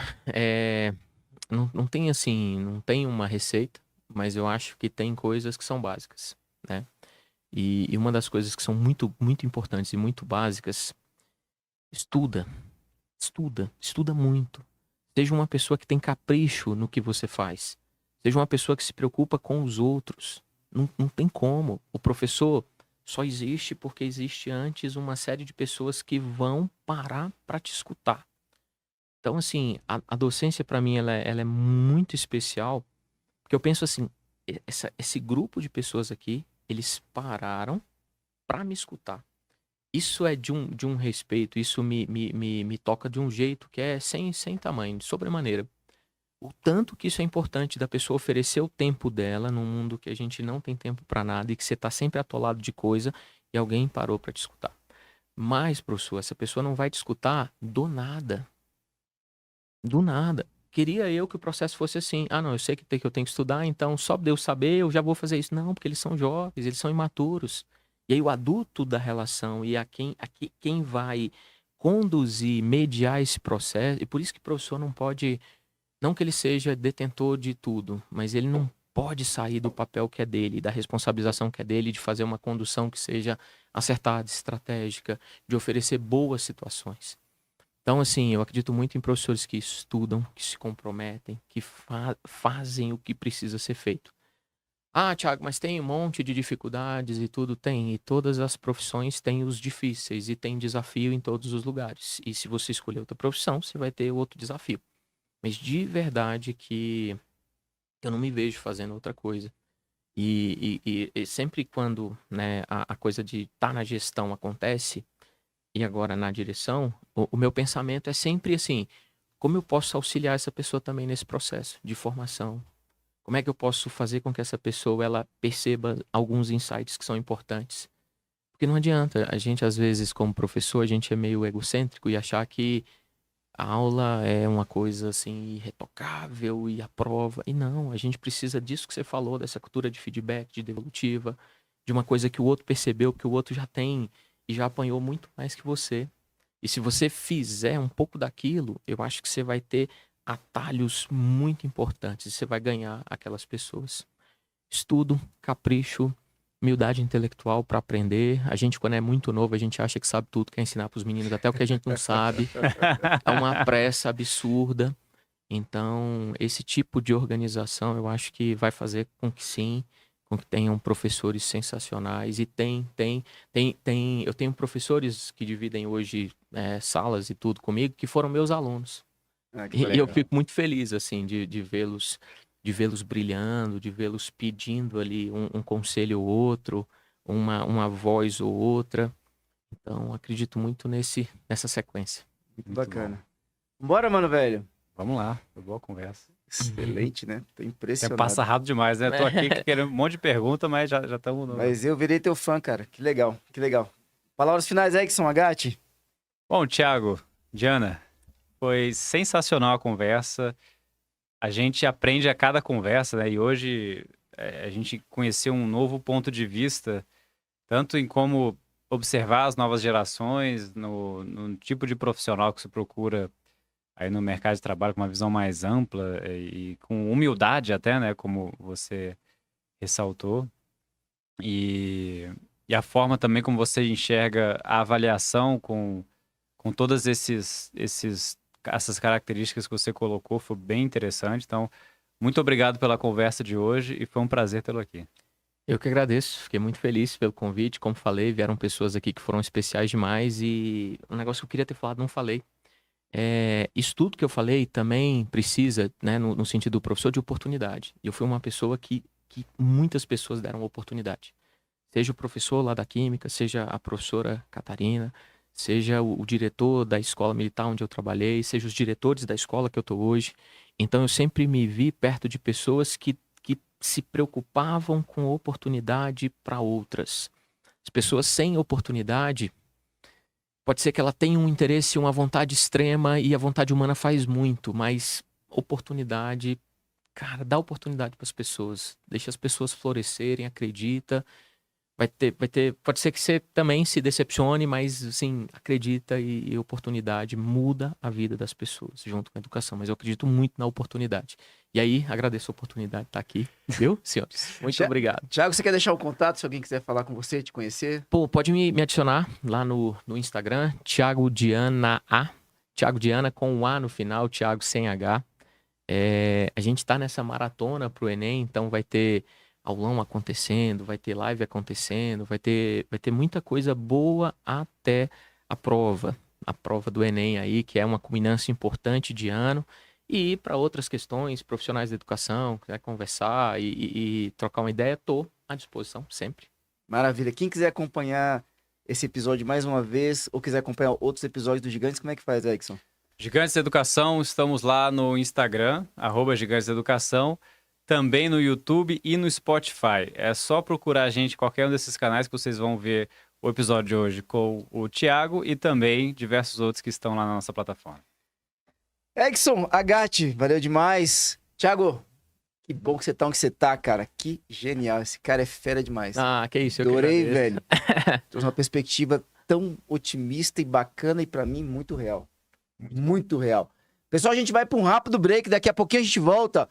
Não tem assim, não tem uma receita, mas eu acho que tem coisas que são básicas, né? E uma das coisas que são muito, muito importantes e muito básicas, estuda muito. Seja uma pessoa que tem capricho no que você faz. Seja uma pessoa que se preocupa com os outros. Não tem como. O professor só existe porque existe antes uma série de pessoas que vão parar para te escutar. Então, assim, a docência para mim ela é muito especial, porque eu penso assim, esse grupo de pessoas aqui, eles pararam para me escutar. Isso é de um respeito, isso me toca de um jeito que é sem tamanho, de sobremaneira. O tanto que isso é importante da pessoa oferecer o tempo dela num mundo que a gente não tem tempo para nada e que você está sempre atolado de coisa e alguém parou para te escutar. Mas, professor, essa pessoa não vai te escutar do nada. Do nada. queria eu que o processo fosse assim. Ah, não, eu sei que eu tenho que estudar, então só de eu saber eu já vou fazer isso. Não, porque eles são jovens, eles são imaturos. E aí o adulto da relação e quem vai conduzir, mediar esse processo, e por isso que o professor não pode, não que ele seja detentor de tudo, mas ele não pode sair do papel que é dele, da responsabilização que é dele, de fazer uma condução que seja acertada, estratégica, de oferecer boas situações. Então, assim, eu acredito muito em professores que estudam, que se comprometem, que fazem o que precisa ser feito. Ah, Thiago, mas tem um monte de dificuldades e tudo tem. E todas as profissões têm os difíceis e tem desafio em todos os lugares. E se você escolher outra profissão, você vai ter outro desafio. Mas de verdade que eu não me vejo fazendo outra coisa. E sempre quando, né, a coisa de estar na gestão acontece, e agora na direção, o meu pensamento é sempre assim: como eu posso auxiliar essa pessoa também nesse processo de formação? Como é que eu posso fazer com que essa pessoa ela perceba alguns insights que são importantes? Porque não adianta, a gente às vezes como professor, a gente é meio egocêntrico e achar que a aula é uma coisa assim irretocável e a prova. E não, a gente precisa disso que você falou, dessa cultura de feedback, de devolutiva, de uma coisa que o outro percebeu, que o outro já tem e já apanhou muito mais que você. E se você fizer um pouco daquilo, eu acho que você vai ter atalhos muito importantes. Você vai ganhar aquelas pessoas. Estudo, capricho, humildade intelectual para aprender. A gente, quando é muito novo, a gente acha que sabe tudo, quer ensinar para os meninos até o que a gente não sabe. É uma pressa absurda. Então, esse tipo de organização eu acho que vai fazer com que sim, com que tenham professores sensacionais. E eu tenho professores que dividem hoje salas e tudo comigo, que foram meus alunos. E eu fico muito feliz, assim, de vê-los brilhando, de vê-los pedindo ali um conselho ou outro, uma voz ou outra. Então, acredito muito nessa sequência. Muito bacana. Bora, mano, velho. Vamos lá, foi boa conversa. Excelente, né? Tô impressionado. Passa rápido demais, né? Tô aqui querendo um monte de pergunta, mas já estamos no... Mas eu virei teu fã, cara. Que legal, que legal. Palavras finais aí, Edson Agatti. Bom, Thiago, Diana, foi sensacional a conversa. A gente aprende a cada conversa, né? E hoje a gente conheceu um novo ponto de vista, tanto em como observar as novas gerações, no tipo de profissional que se procura aí no mercado de trabalho, com uma visão mais ampla e com humildade até, né? Como você ressaltou. E a forma também como você enxerga a avaliação com todas essas características que você colocou foi bem interessante. Então, muito obrigado pela conversa de hoje e foi um prazer tê-lo aqui. Eu que agradeço, fiquei muito feliz pelo convite. Como falei, vieram pessoas aqui que foram especiais demais e um negócio que eu queria ter falado, não falei. Isso tudo que eu falei também precisa, né, no sentido do professor, de oportunidade. Eu fui uma pessoa que muitas pessoas deram oportunidade. Seja o professor lá da Química, seja a professora Catarina, seja o diretor da escola militar onde eu trabalhei, seja os diretores da escola que eu estou hoje. Então eu sempre me vi perto de pessoas que se preocupavam com oportunidade para outras. As pessoas sem oportunidade, pode ser que ela tenha um interesse, uma vontade extrema e a vontade humana faz muito, mas oportunidade, cara, dá oportunidade para as pessoas, deixa as pessoas florescerem, acredita. Pode ser que você também se decepcione, mas assim, acredita e oportunidade muda a vida das pessoas junto com a educação. Mas eu acredito muito na oportunidade. E aí, agradeço a oportunidade de estar aqui, viu, senhores? Muito obrigado. Thiago, você quer deixar o contato se alguém quiser falar com você, te conhecer? Pô, pode me adicionar lá no Instagram, Thiago Diana A. Thiago Diana com um A no final, Thiago sem H. A gente tá nessa maratona pro Enem, então vai ter aulão acontecendo, vai ter live acontecendo, vai ter muita coisa boa até a prova do Enem aí, que é uma culminância importante de ano, e para outras questões, profissionais da educação, quiser conversar e trocar uma ideia, tô à disposição sempre. Maravilha. Quem quiser acompanhar esse episódio mais uma vez, ou quiser acompanhar outros episódios do Gigantes, como é que faz, Edson? Gigantes da Educação, estamos lá no Instagram, @Gigantes da Educação, também no YouTube e no Spotify. É só procurar a gente em qualquer um desses canais que vocês vão ver o episódio de hoje com o Thiago e também diversos outros que estão lá na nossa plataforma. Exxon, Agate, valeu demais. Thiago, que bom que você tá onde você tá, cara. Que genial. Esse cara é fera demais. Ah, que isso, eu que Adorei, agradeço. velho. Trouxe uma perspectiva tão otimista e bacana e pra mim muito real. Muito real. Pessoal, a gente vai pra um rápido break. Daqui a pouquinho a gente volta.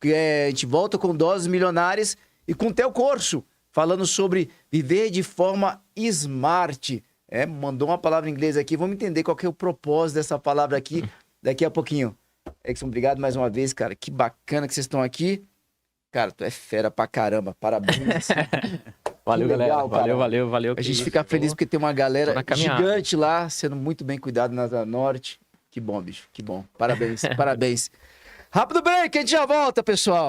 A gente volta com Doses Milionárias e com o Theo Corso, falando sobre viver de forma smart. Mandou uma palavra em inglês aqui. Vamos entender qual que é o propósito dessa palavra aqui daqui a pouquinho. Exxon, obrigado mais uma vez, cara. Que bacana que vocês estão aqui. Cara, tu é fera pra caramba. Parabéns. Valeu, Que legal, galera. cara. Valeu. A gente fica feliz porque tem uma galera Tô na caminhada. gigante lá, sendo muito bem cuidado na Asa Norte. Que bom, bicho. Que bom. Parabéns, parabéns. Rápido break, a gente já volta, pessoal.